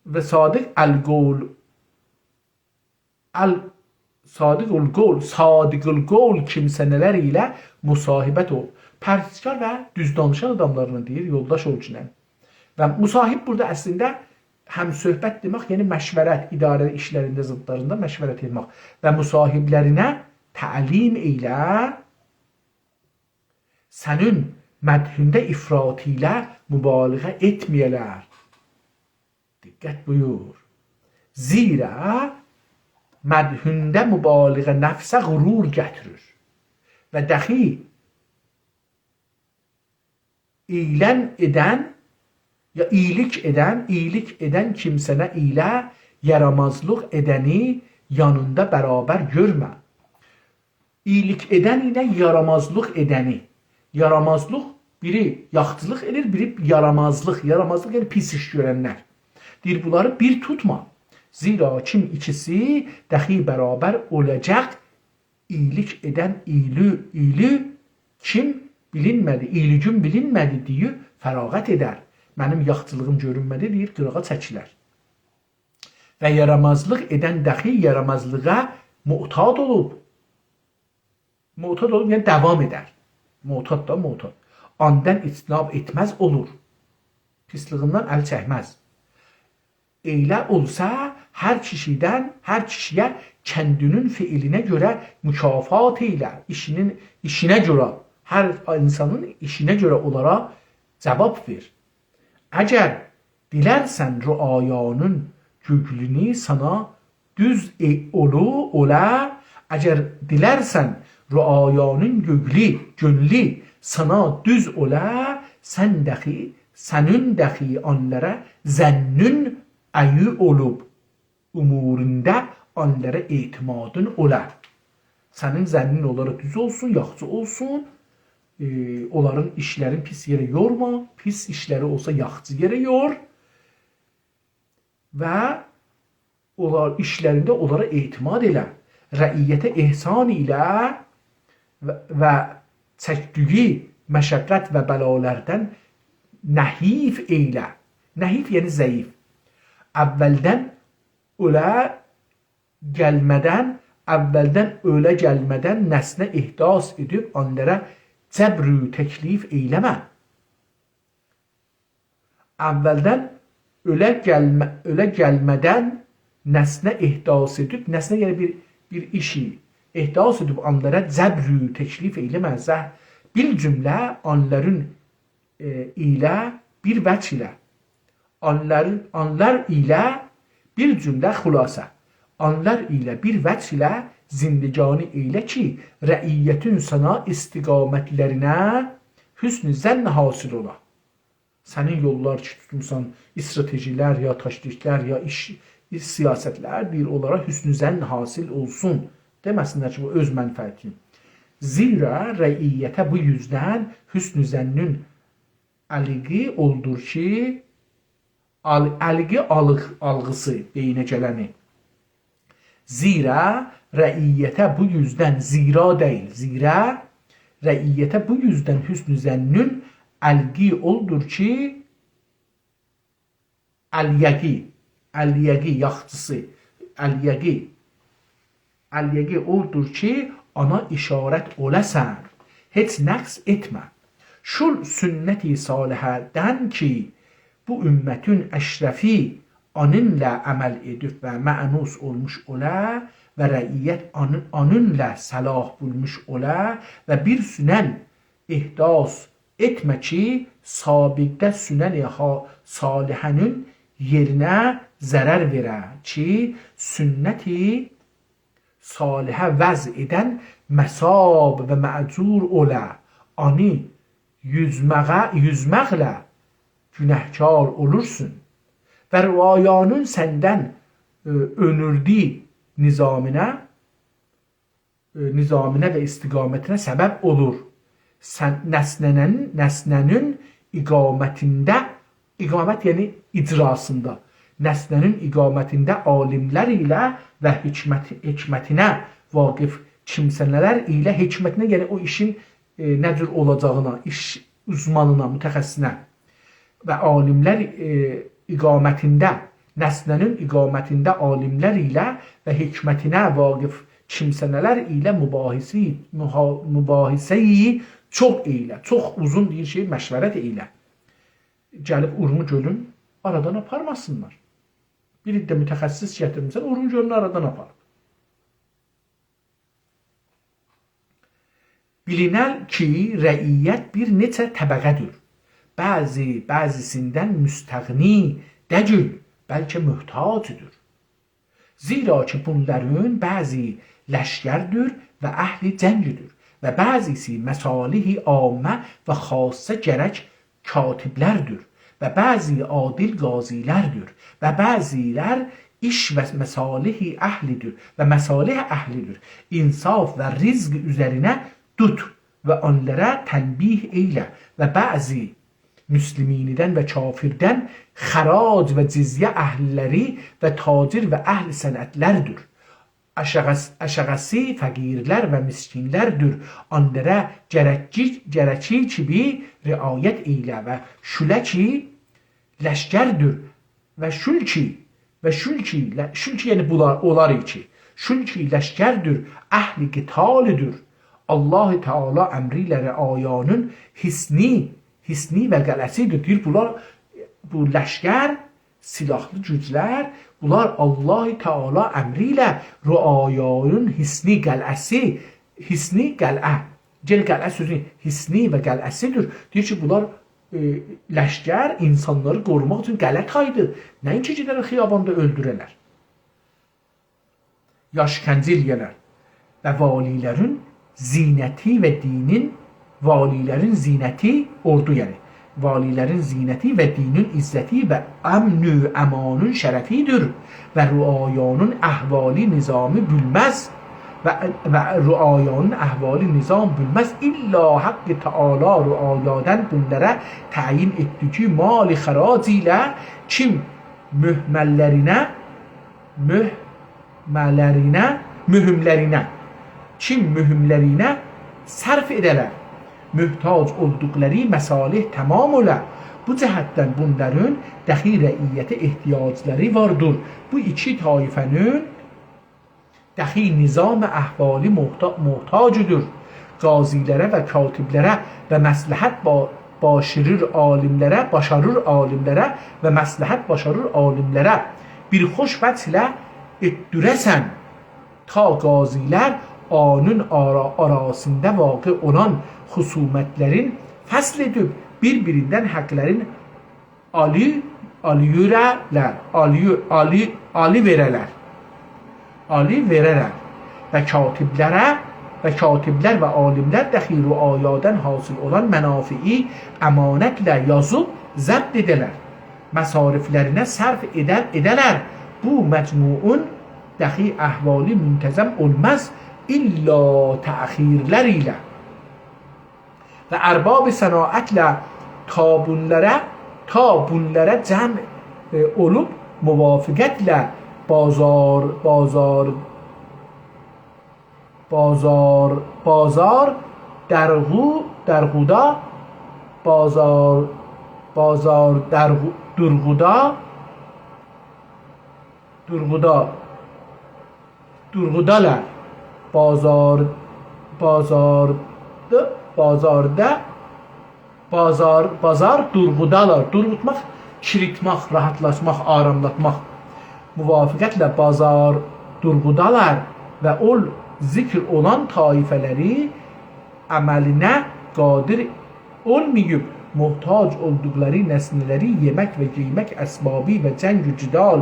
ve sadık el-gol kimseneler ile musahibet ol. Pərhizkar ve düz danışan adamlarla deyir, yoldaş ol cinə. Və musahib burada əslində həm söhbət demək, yəni məşvərət, idarə işlərində, zıdlarında məşvərət etmək və musahiblərinə təlim eylə, sənin mədhündə ifrat ilə mübaliğə etməyələr. Diqqət buyur. Zira mədhündə mübaliğə nəfsə qurur gətirir və dəxi eylən edən ya iyilik edən kimsənə ilə yaramazlıq edəni yanında bərabər görmə. İyilik edən ilə yaramazlıq edəni. Yaramazlıq biri yaxçılıq edir, biri yaramazlıq. Yaramazlıq yəni pis iş görənlər. Deyir, bunları bir tutma. Zira kim ikisi dəxi bərabər olacaq, iyilik edən iyili kim bilinmədi, iyiligün bilinmədi deyir, fərağət edər. Mənim yaxçılığım görünmədi deyir, qırağa çəkilər. Və yaramazlıq edən dəxi yaramazlığa muhtad olub. Muhtad olub, yəni davam edər. Muhtad da muhtad. Ondan istinab etməz olur. Pislığından əl çəkməz. Elə olsa, hər kişiyə kəndinin fiilinə görə mükafat eylə, işinə görə, hər insanın işinə görə onlara cavab ver. Əgər dilərsən rüayanın göklünü sana düz ola, əgər dilərsən rüayanın gönlü sana düz ola, sənin dəxi onlara zənnün əyi olub, umurunda onlara etimadın ola. Sənin zənnin onlara düz olsun, yaxşı olsun, onların işlərin pis yerə yorma, pis işləri olsa yaxşı yerə yor və işlərində onlara etimad elə. Rəiyyətə ehsan ilə və çəkdiyi məşəqqət və bəlalərdən nəhif eylə. Nəhif yəni zəif. Əvvəldən ölə gəlmədən nəsnə ihdas edib onlara cəbrü təklif eyləmə. Əvvəldən ölə gəlmədən nəsnə ihdas edib, nəsnə yəni bir işi ihdas edib onlara cəbrü təklif eyləmə. Bir cümlə onların ilə bir vəc ilə. Onlar ilə bir cümlə xülasə. Onlar ilə bir vəc ilə zindiganı eylə ki, rəiyyətin sana istiqamətlərinə hüsn-i zənn hasil ola. Sənin yollar ki, tutmuşsan, stratejilər ya təşviklər ya siyasətlər deyir, onlara hüsn-i zənn hasil olsun. Deməsinlər ki, bu öz mənfəəti. Zira rəiyyətə bu yüzdən hüsn-i zənnin əlqi oldur ki, əlqi alğısı beyinə gələni. Zira rəiyyətə bu yüzdən zira deyil. Zira rəiyyətə bu yüzdən hüsnü zənnün əlqi oldur ki, əlyəqi yaxçısı, əlyəqi oldur ki, ana işarət oləsən, heç nəqs etmə. Şul sünnəti salihədən ki, bu ümmətin əşrəfi onunla əməl edib və mənus olmuş olə və rəiyyət onunla səlah bulmuş olə və bir sünən ihdas etmə ki, sabiqdə sünən-i salihənin yerinə zərər verə ki, sünnəti salihə vəz edən məsab və məcur olə, ani yüzməklə günəhkar olursun və rüayanın səndən önürdüyü nizamına və istiqamətinə səbəb olur. Nəsnənin iqamətində, iqamət yəni icrasında, nəsnənin iqamətində alimlər ilə və hikmətinə vaqif kimsələr ilə hikmətinə, yəni o işin nə cür olacağına, iş uzmanına, mütəxəssisinə və alimlər iqamətində, nəsnənin iqamətində alimlər ilə və hikmətinə vaqif kimsələr ilə mübahisəyi çox eylə, çox uzun bir şey məşvərət eylə. Gəlib Urmu gölün aradan aparmasınlar. Bir də mütəxəssis gətirmişsən, Urmu gölünü aradan apar. Bilinəl ki, rəiyyət bir neçə təbəqədir. Bəzisindən müstəğni dəcül, bəlkə möhtacdır. Zira ki, bunların bəzi ləşgərdir və əhli cəngidir və bəzisi məsalihi ammə və xasə gərək katiblərdir və bəzi adil qazilərdir və bəzilər iş və məsalihi əhlidir və məsalih əhlidir. İnsaf və rizq üzərinə tut və onlara tənbih eylə və bəzi müslüminiden və kafirdən xərac və cizyə əhliləri və tacir və əhl-i sənətlərdir. Əşəğəsi fəqirlər və miskinlərdir. Onlara gərəkir ki, bir riayət eylə və şülə ki, ləşgərdir və şülki yəni onlar ki, şülki ləşgərdir, əhli qitalidir. Allah-u Teala əmri ilə rəayanın hisni və qələsidir. Deyir, bu ləşgər, silahlı güclər, bunlar Allah-u Teala əmri ilə rəayanın hisni qəl'ə, qəl'ə sözü hisni və qəl'əsidir. Deyir ki, bunlar ləşgər insanları qorumaq üçün qəl'ə taydır. Nəinki gedər xiyabanda öldürələr, yaşkəncil yelər və valilərin zinəti və dinin, valilərin zinəti, ordu yəni, valilərin zinəti və dinin izzəti və əmnü əmanın şərəfidir və rüayanın əhvali nizamı bülməz və rüayanın əhvali nizam bülməz illa haqqı Teala rüayadan bunlara təyin etdi ki, mali xərac ilə kim mühümlərinə sərf edələr, mühtac olduqları məsalih tamam olə. Bu cəhətdən bunların dəxi rəiyyətə ehtiyacları vardır. Bu iki taifənin dəxi nizam əhvali muhtacıdır. Qazilərə və katiblərə və məsləhət başarır alimlərə və məsləhət başarır alimlərə bir xoş vəclə etdürəsən ta qazilər anın arasında vaqe olan xusumətlərin fəsl edib bir-birindən həqlərin ali verələr və katiblər və alimlər dəxi rüayadan hasil olan mənafi'i əmanətlə yazıb zəbt edələr, məsariflərinə sərf edələr. Bu məcmuun dəxi əhvali müntəzəm olmaz illa təxirlər ilə və ərbab sənaətlə ta bunlara cəm olub müvafiqətlə بازار درغودا بازار درغudalar bazar durğudalar. Durğutmaq, kiritmaq, rahatlaşmaq, aramlatmaq. Müvafiqətlə bazar durğudalar və ol zikr olan taifələri əməlinə qadir olmayıb muhtac olduqları nesneleri yemek ve giymek əsbabı ve cəng-ü cidal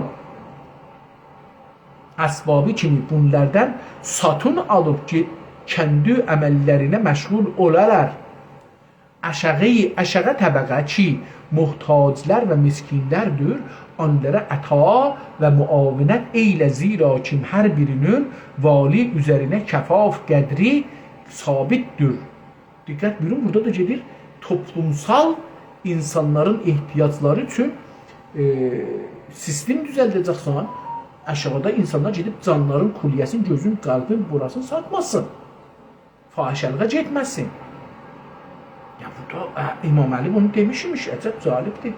əsbabı kimi bunlardan satın alıp kendi əməllərinə məşğul olarlar. Aşağı təbəqə ki, muhtaclar və miskinlərdir, onlara əta və muavinət eylə zira kim hər birinin vali üzərinə kəfaf qədri sabitdir. Diqqət buyurun, burada da gedir toplumsal insanların ihtiyaçları için sistem düzəldəcəksən, aşağıda insanlar gedib canların kulyəsin, gözün, qalbin, burasını satmasın. Fahişəliğə getməsin. Ya burada İmam Ali bunu demişmiş, əcəb calibdir.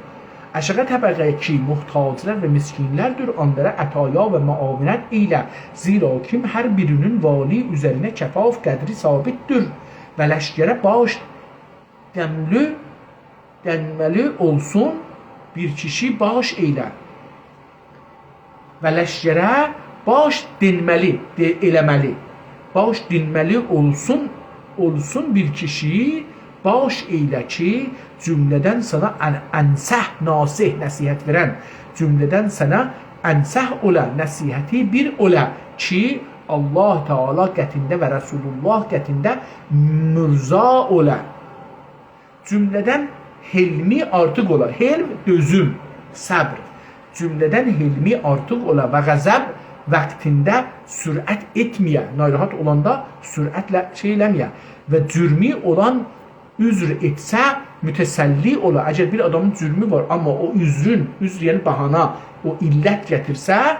Aşağı təbəqəyə ki, muhtaclar və miskinlərdir, onlara ətaya və muavinət ilə zira kim hər birinin vali üzərinə kəfaf qədri sabitdir və ləşkərə baş denməli olsun bir kişi baş eylə. Və ləşkərə baş denməli, eləməli. Baş dinməli olsun bir kişi baş eylə ki, cümlədən sana ənsəh nasih nəsihət verən, cümlədən sana ənsəh ola, nəsihəti bir ola ki, Allah Teala qətində və Resulullah qətində mürza ola. Cümlədən hilmi artıq ola, hilm dözüm, səbr. Cümlədən hilmi artıq ola və qəzəb vaktinde sürət etməyə, narahat olanda sürətlə eləməyə və cürmi olan üzr etsə mütəsəlli ola. Əgər bir adamın cürmü var, amma o üzr yəni bahana, o illət gətirsə,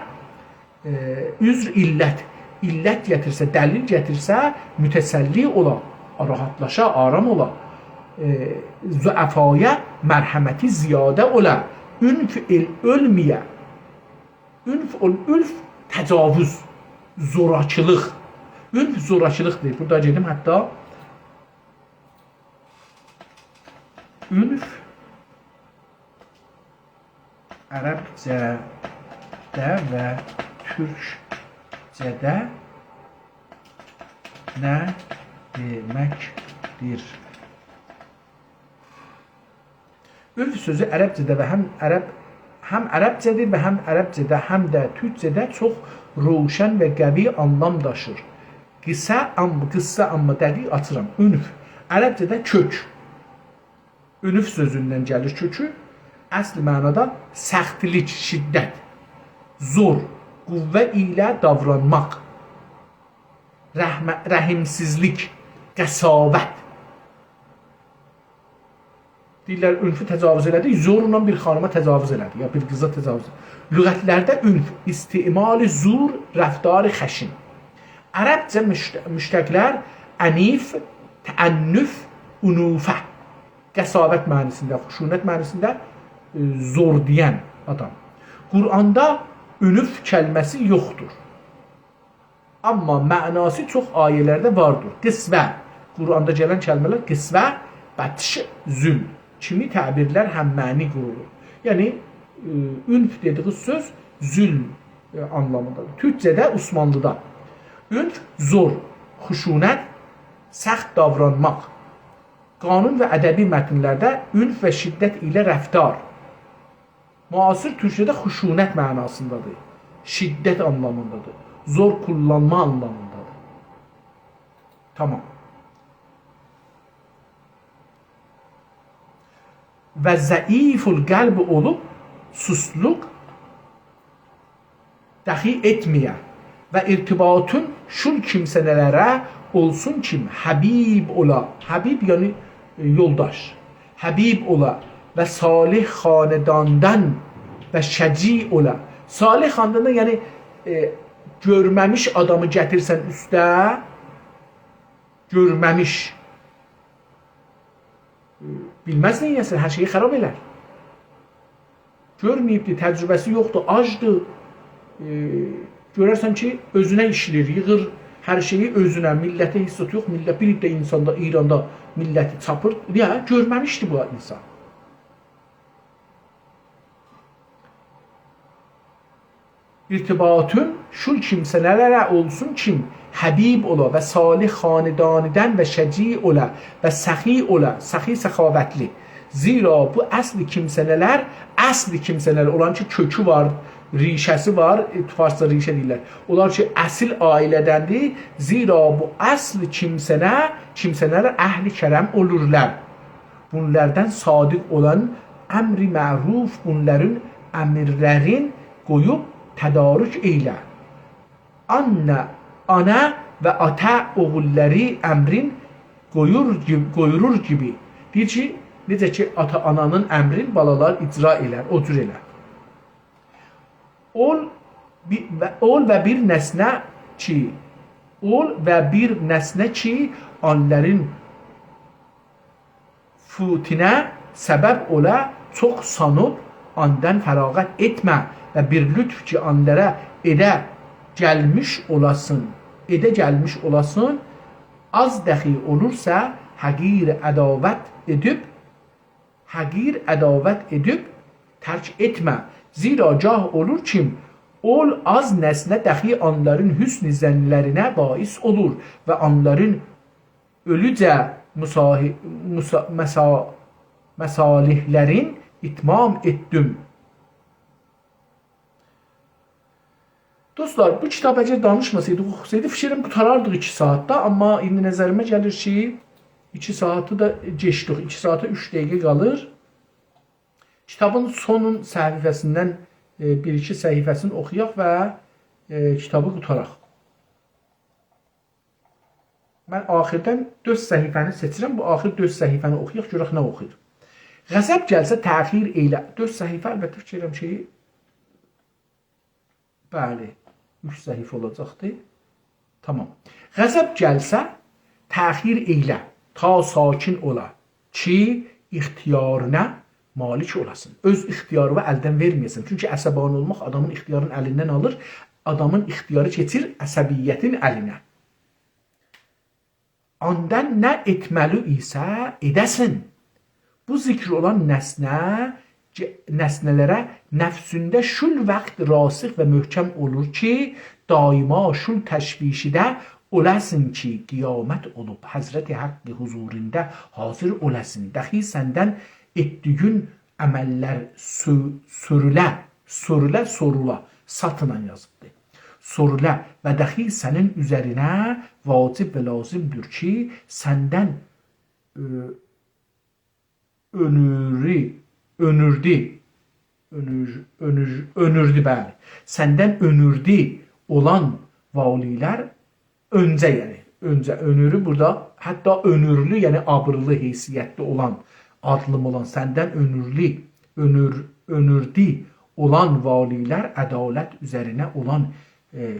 illət gətirsə, dəlil gətirsə, mütəsəlli ola, rahatlaşa, aram ola, züəfaya mərhəməti ziyadə ola, ünf ölməyə, ülf təcavüz, zorakılıq. Ülf zorakılıqdır. Burada gedim hətta ülf ərəbcədə və türkcədə nə deməkdir? Ülf sözü ərəbcədə və həm ərəbcədir və həm ərəbcədə, həm də türkcədə çox roşən və qəvi anlam daşır. Qıssa amma dəqiq açıram. Ünf ərəbcədə kök. Ünf sözündən gəlir kökü. Əsl mənada səxtlik, şiddət, zor, qüvvə ilə davranmaq, rəhimsizlik, qəsavət. Deyirlər, ünfü təcavüz elədi, zorla bir xanıma təcavüz elədi, ya bir qıza təcavüz elədi. Lüğətlərdə ünf, istimali zur, rəftarı xəşin. Ərəbcə müştəqlər ənif, təənnüf, unufə. Qəsavət mənisində, xuşunət mənisində zor deyən adam. Quranda ünüf kəlməsi yoxdur. Amma mənası çox ayələrdə vardır. Qisvə, Quranda gələn kəlmələr qisvə, bətş, zül kimi təbirlər həm məni qurulur. Yəni, ünf dediği söz zül anlamındadır. Türkcədə, Osmanlıda. Ünf zor, xuşunət, səxt davranmaq. Qanun və ədəbi mətnlərdə ünf və şiddət ilə rəftar. Müasir Türkçədə xuşunət mənasındadır. Şiddət anlamındadır. Zor kullanma anlamındadır. Tamam. Və zəiful qəlb olub susluq dahi etməyə və irtibatın şul kimsələrə olsun kim Habib ola. Habib yəni yoldaş. Habib ola və salih xanedandan və şəci ola. Salih xanedandan yəni görməmiş adamı gətirsən üstə, görməmiş bilməz neyəsin, hər şeyi xarab elər. Görməyibdir, təcrübəsi yoxdur, acdır. Görərsən ki, özünə işlir, yığır hər şeyi özünə, millətə hissat yox, millət bir də insanda, İranda milləti çapır, ya görməmişdi bu insan. İrtibatın şu kimsələrə olsun kim həbib ola və salih xanedanidən və şəci ola və səxi ola, səxi səxavətli. Zira bu əsli kimsələr olan ki kökü var, rişəsi var, farsda rişə deyirlər. Onlar ki əsil ailədəndir. Zira bu əsli kimsələr əhli kərəm olurlar. Bunlardan sadiq olan əmri məruf, bunların əmirlərin qoyub tədarük eylə. Ana və ata oğulları əmrin qoyurur gibi. Deyir ki, necə ki ata-ananın əmrin balalar icra elər, o cür elər. Ol və bir nəsnə ki, onların futinə səbəb ola, çox sanıb, ondan fərağət etmə və bir lütf ki, onlara edə gəlmiş olasın, az dəxi olursa, həqir ədavət edib, tərk etmə. Zira cah olur kim, ol az nəsnə dəxi onların hüsn-i zənlərinə bais olur və onların ölücə məsalihlərin itmam etdim. Dostlar, bu kitab əgər danışmasaydı, oxusaydı, fikrim qutarardıq 2 saatda, amma indi nəzərimə gəlir ki, 2 saatı da geçdik, 2 saata 3 dəqiqə qalır. Kitabın sonun səhifəsindən 1-2 səhifəsini oxuyaq və kitabı qutaraq. Mən axirdən 4 səhifəni seçirəm, bu axir 4 səhifəni oxuyaq, görək nə oxuyur. Qəzəb gəlsə təxir eylə. 4 səhifə əlbəttə fikirəm ki, bəli, 3 səhifə olacaqdır. Tamam. Qəzəb gəlsə təxir eylə, ta sakin ola ki, ixtiyarına malik olasın. Öz ixtiyarını əldən verməyəsən. Çünki əsəbani olmaq adamın ixtiyarını əlindən alır, adamın ixtiyarı keçir əsəbiyyətin əlinə. Ondan nə etməli isə edəsin. Bu zikr olan nəsnələrə nəfsündə şül vaxt rasix və möhkəm olur ki, daima şül təşvişidə olasın ki, qiyamət olub, Həzrəti Haqqı huzurunda hazır olasın. Dəxi səndən etdiyin əməllər sorula, satına yazıbdır. Sorulə və dəxi sənin üzərinə vacib və lazımdır ki, səndən önürdü, bəli. Səndən önürdü olan valilər öncə, yəni, önürü burada, hətta önürlü, yəni abrılı, heysiyyətli olan, adlım olan, səndən önürdü olan valilər ədalət üzərinə olan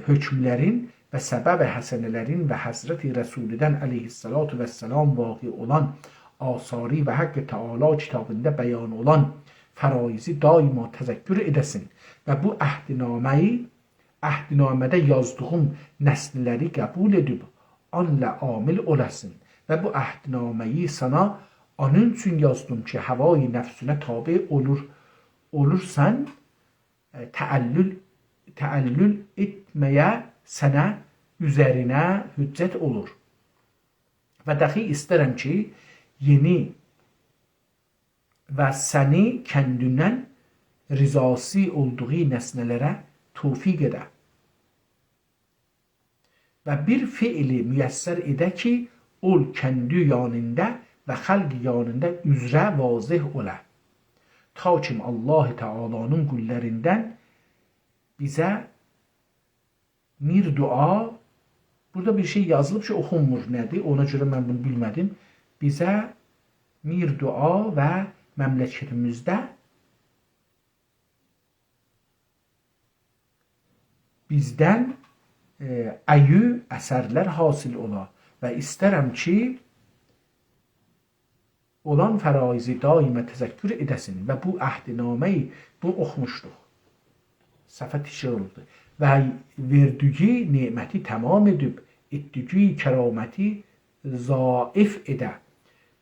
hökmlərin və səbəb həsənələrin və Həzrəti Rəsulidən əleyhissalatu vəssalam vaqi olan asari və Haqqı Teala kitabında bəyan olan fəraizi daima təzəkkür edəsin və bu əhdinamədə yazdığım nəsnləri qəbul edib onunla amil olasın və bu əhdinaməyi sana onun üçün yazdım ki, havayı nəfsünə tabi olursan, təəllül etməyə sənə üzərinə hüccət olur. Və dəxi istərəm ki, yeni və səni kəndindən rizası olduğu nəsnələrə tövfiq edə və bir fiili müyəssər edə ki, ol kəndi yanında və xalq yanında üzrə vazih ola. Ta ki Allah Teala'nın qullərindən bizə bir dua, burada bir şey yazılıb ki, oxunmur nədir, ona görə mən bunu bilmədim. Bizə bir dua və məmləkətimizdə bizdən əyü əsərlər hasil ola və istərəm ki, olan fəraizi daimə təzəkkür edəsin və bu əhdinaməyi bunu oxumuşduq. Səhvə tikrar oldu. Və verdiyi neməti tamam edib, etdiyi kəraməti zaif edə.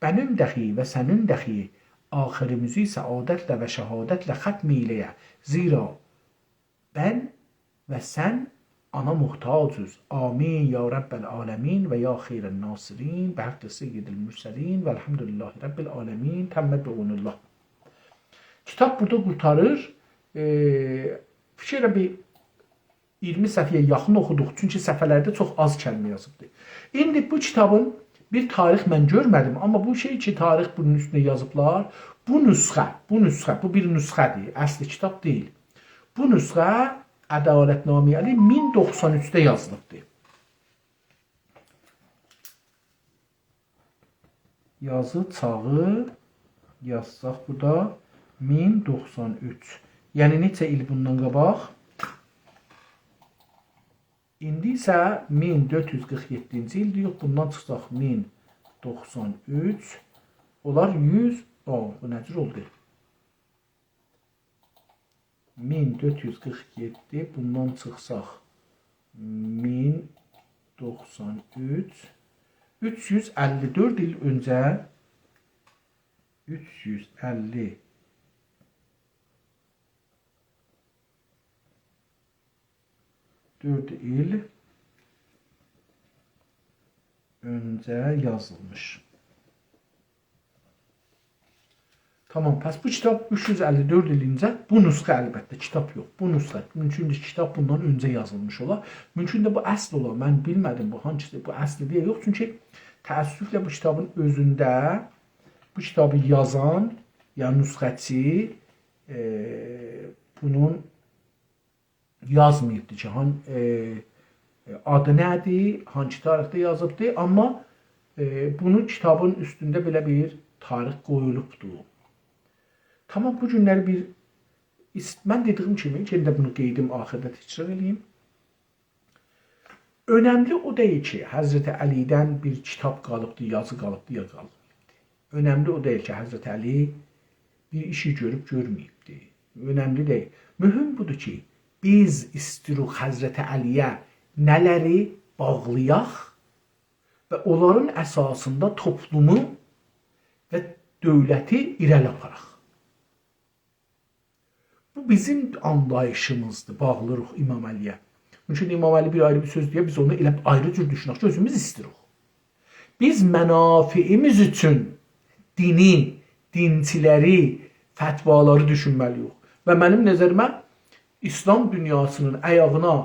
Bənim dəxi və sənin dəxi axirimizi səadətlə və şəhadətlə xətm eyləyə. Zira mən və sən ana muhtacuz. Amin ya Rabbel alemin və ya xeyrən nasirin və haqqı seyyidil mürsəlin və elhamdülillahi Rabbil alemin təmmə bi'unullah. Kitab burada qurtarır. Fikirlə bir 20 səhifəyə yaxın oxuduq. Çünki səhifələrdə çox az kəlmə yazıbdır. İndi bu kitabın bir tarix mən görmədim, amma bu şey ki, tarix bunun üstündə yazıblar. Bu nüsxə, bu bir nüsxədir, əsli kitab deyil. Bu nüsxə Ədalətnamə 1093-də yazılıbdır. Yazı çağı yazsaq burada 1093. Yəni neçə il bundan qabaq? İndi isə 1447-ci ildir. Yox, bundan çıxsaq 1093. Onlar 100. Bu nəcür oldu? 1447, bundan çıxsaq 1093, 354 il öncə 354 il öncə yazılmış. Tamam, pəs bu kitab 354 ilincə, bu nüsxə əlbəttə, kitab yox, bu nüsxə. Mümkündür ki, kitab bundan öncə yazılmış ola. Mümkün də bu əsl ola, mən bilmədim bu hancıdır, bu əsli deyə yox. Çünki təəssüflə bu kitabın özündə, bu kitabı yazan, yəni nüsxəçi bunun yazmayıbdır ki, adı nədir, hangi tarixdə yazıbdır, amma bunu kitabın üstündə belə bir tarix qoyulubdur. Tamam, bu günləri bir, mən dediyim kimi, yenə bunu qeydim, axırda təkrar edeyim. Önəmli o deyil ki, Həzrəti Əlidən bir kitab qalıbdır, yazı qalıbdır, ya qalmayıbdır. Önəmli o deyil ki, Həzrəti Əli bir işi görüb görməyibdir. Önəmli deyil. Mühüm budur ki, biz istiruq Həzrəti Əliyə nələri bağlayaq və onların əsasında toplumu və dövləti irəli aparaq. Bu bizim anlayışımızdır, bağlırıq İmam Əliyə. Çünki İmam Əli bir ayrı bir söz deyə, biz onu elə ayrı cür düşünək ki, özümüz istiruq. Biz mənafiimiz üçün dini, dinçiləri, fətvaları düşünməliyik. Və mənim nəzərimə İslam dünyasının əyağına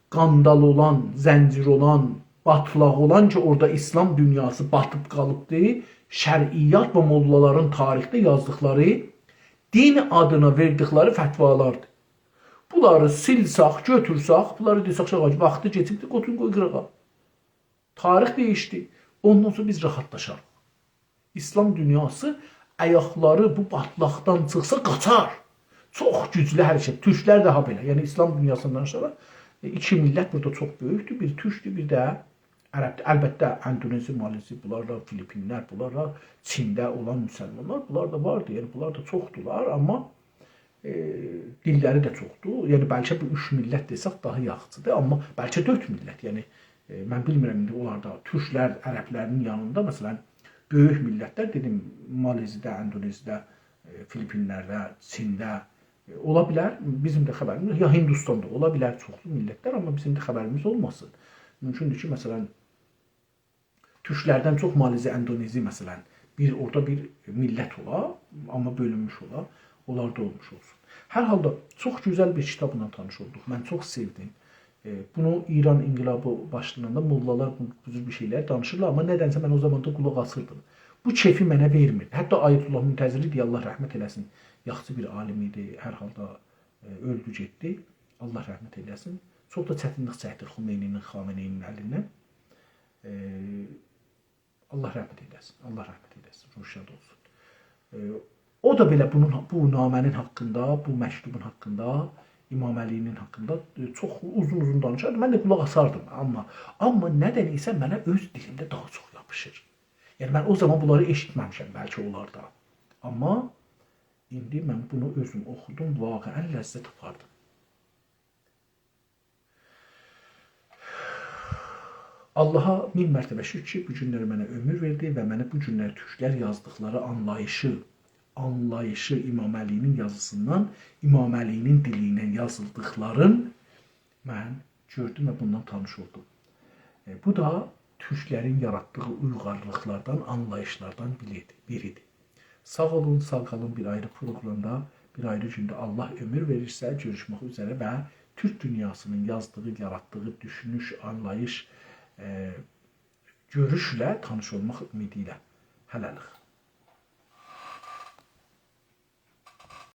qandal olan, zəncir olan, batılaq olan ki, orada İslam dünyası batıb qalıbdır, şəriyyat və mollaların tarixdə yazdıqları, din adına verdikləri fətvalardır. Bunları silsaq, götürsaq, bunları desək ki, vaxtı geçibdir, qotun qoy qırağa. Tarix değişdi. Ondan sonra biz rahatlaşarıq. İslam dünyası ayaqları bu batlaqdan çıxsa qaçar. Çox güclü hər şey. Türklər daha belə. Yəni İslam dünyasından sonra iki millət burada çox böyükdür. Bir türkdür, bir də ərəbdir. Əlbəttə Endonezi, Malezi, bunlar da Filipinlər, bunlar da Çində olan müsəlmanlar, bunlar da vardı. Yəni bunlar da çoxdular, amma dilləri də çoxdur. Yəni bəlkə bu 3 millət desək daha yaxşıdır, amma bəlkə 4 millət. Yəni mən bilmirəm indi onlarda türklər, ərəblərin yanında məsələn böyük millətlər dedim Malezidə, Endonezidə, Filipinlərdə, Çində ola bilər. Bizim də xəbərimiz ya Hindistanda ola bilər çoxlu millətlər, amma bizim də xəbərimiz olmasın. Mümkündür ki, məsələn türklərdən çox Malezi, Endonezi məsələn orada bir millət ola, amma bölünmüş ola, onlar da olmuş olsun. Hər halda çox gözəl bir kitabla tanış olduq. Mən çox sevdim. Bunu İran inqilabı başlananda mollalar bu cür bir şeylər danışırlar, amma nədənsə mən o zaman da qulaq asırdım. Bu keyfi mənə vermirdi. Hətta Ayətullah Müntəziri deyə Allah rəhmət eləsin. Yaxşı bir alim idi. Hər halda öldü getdi. Allah rəhmət eləsin. Çox da çətinlik çəkdi Xumeyninin, Xameneyinin əlindən. Allah rəhmət eləsin. Allah rəhmət eləsin. Ruh şad olsun. O da belə bu namənin haqqında, bu məktubun haqqında İmam Əlinin haqqında çox uzun danışardı. Mən də qulaq asardım. Amma nədənsə mənə öz dilimdə daha çox yapışır. Yəni mən o zaman bunları eşitməmişəm bəlkə onlarda. Amma indi mən bunu özüm oxudum, vaqəən ləzzət apardım. Allaha min mərtəbə şükür ki, bu günləri mənə ömür verdi və mənə bu günləri türklər yazdıqları anlayışı İmam Əlinin yazısından, İmam Əlinin dili ilə yazıldıqların mən gördüm və bundan tanış oldum. Bu da türklərin yaratdığı uyğarlıqlardan, anlayışlardan biridir. Sağ olun, sağ qalın, bir ayrı proqramda, bir ayrı gündə Allah ömür verirsə görüşmək üzrə və Türk dünyasının yazdığı, yaratdığı düşünüş, anlayış, görüşlə tanış olmaq ümidi ilə. Hələlik.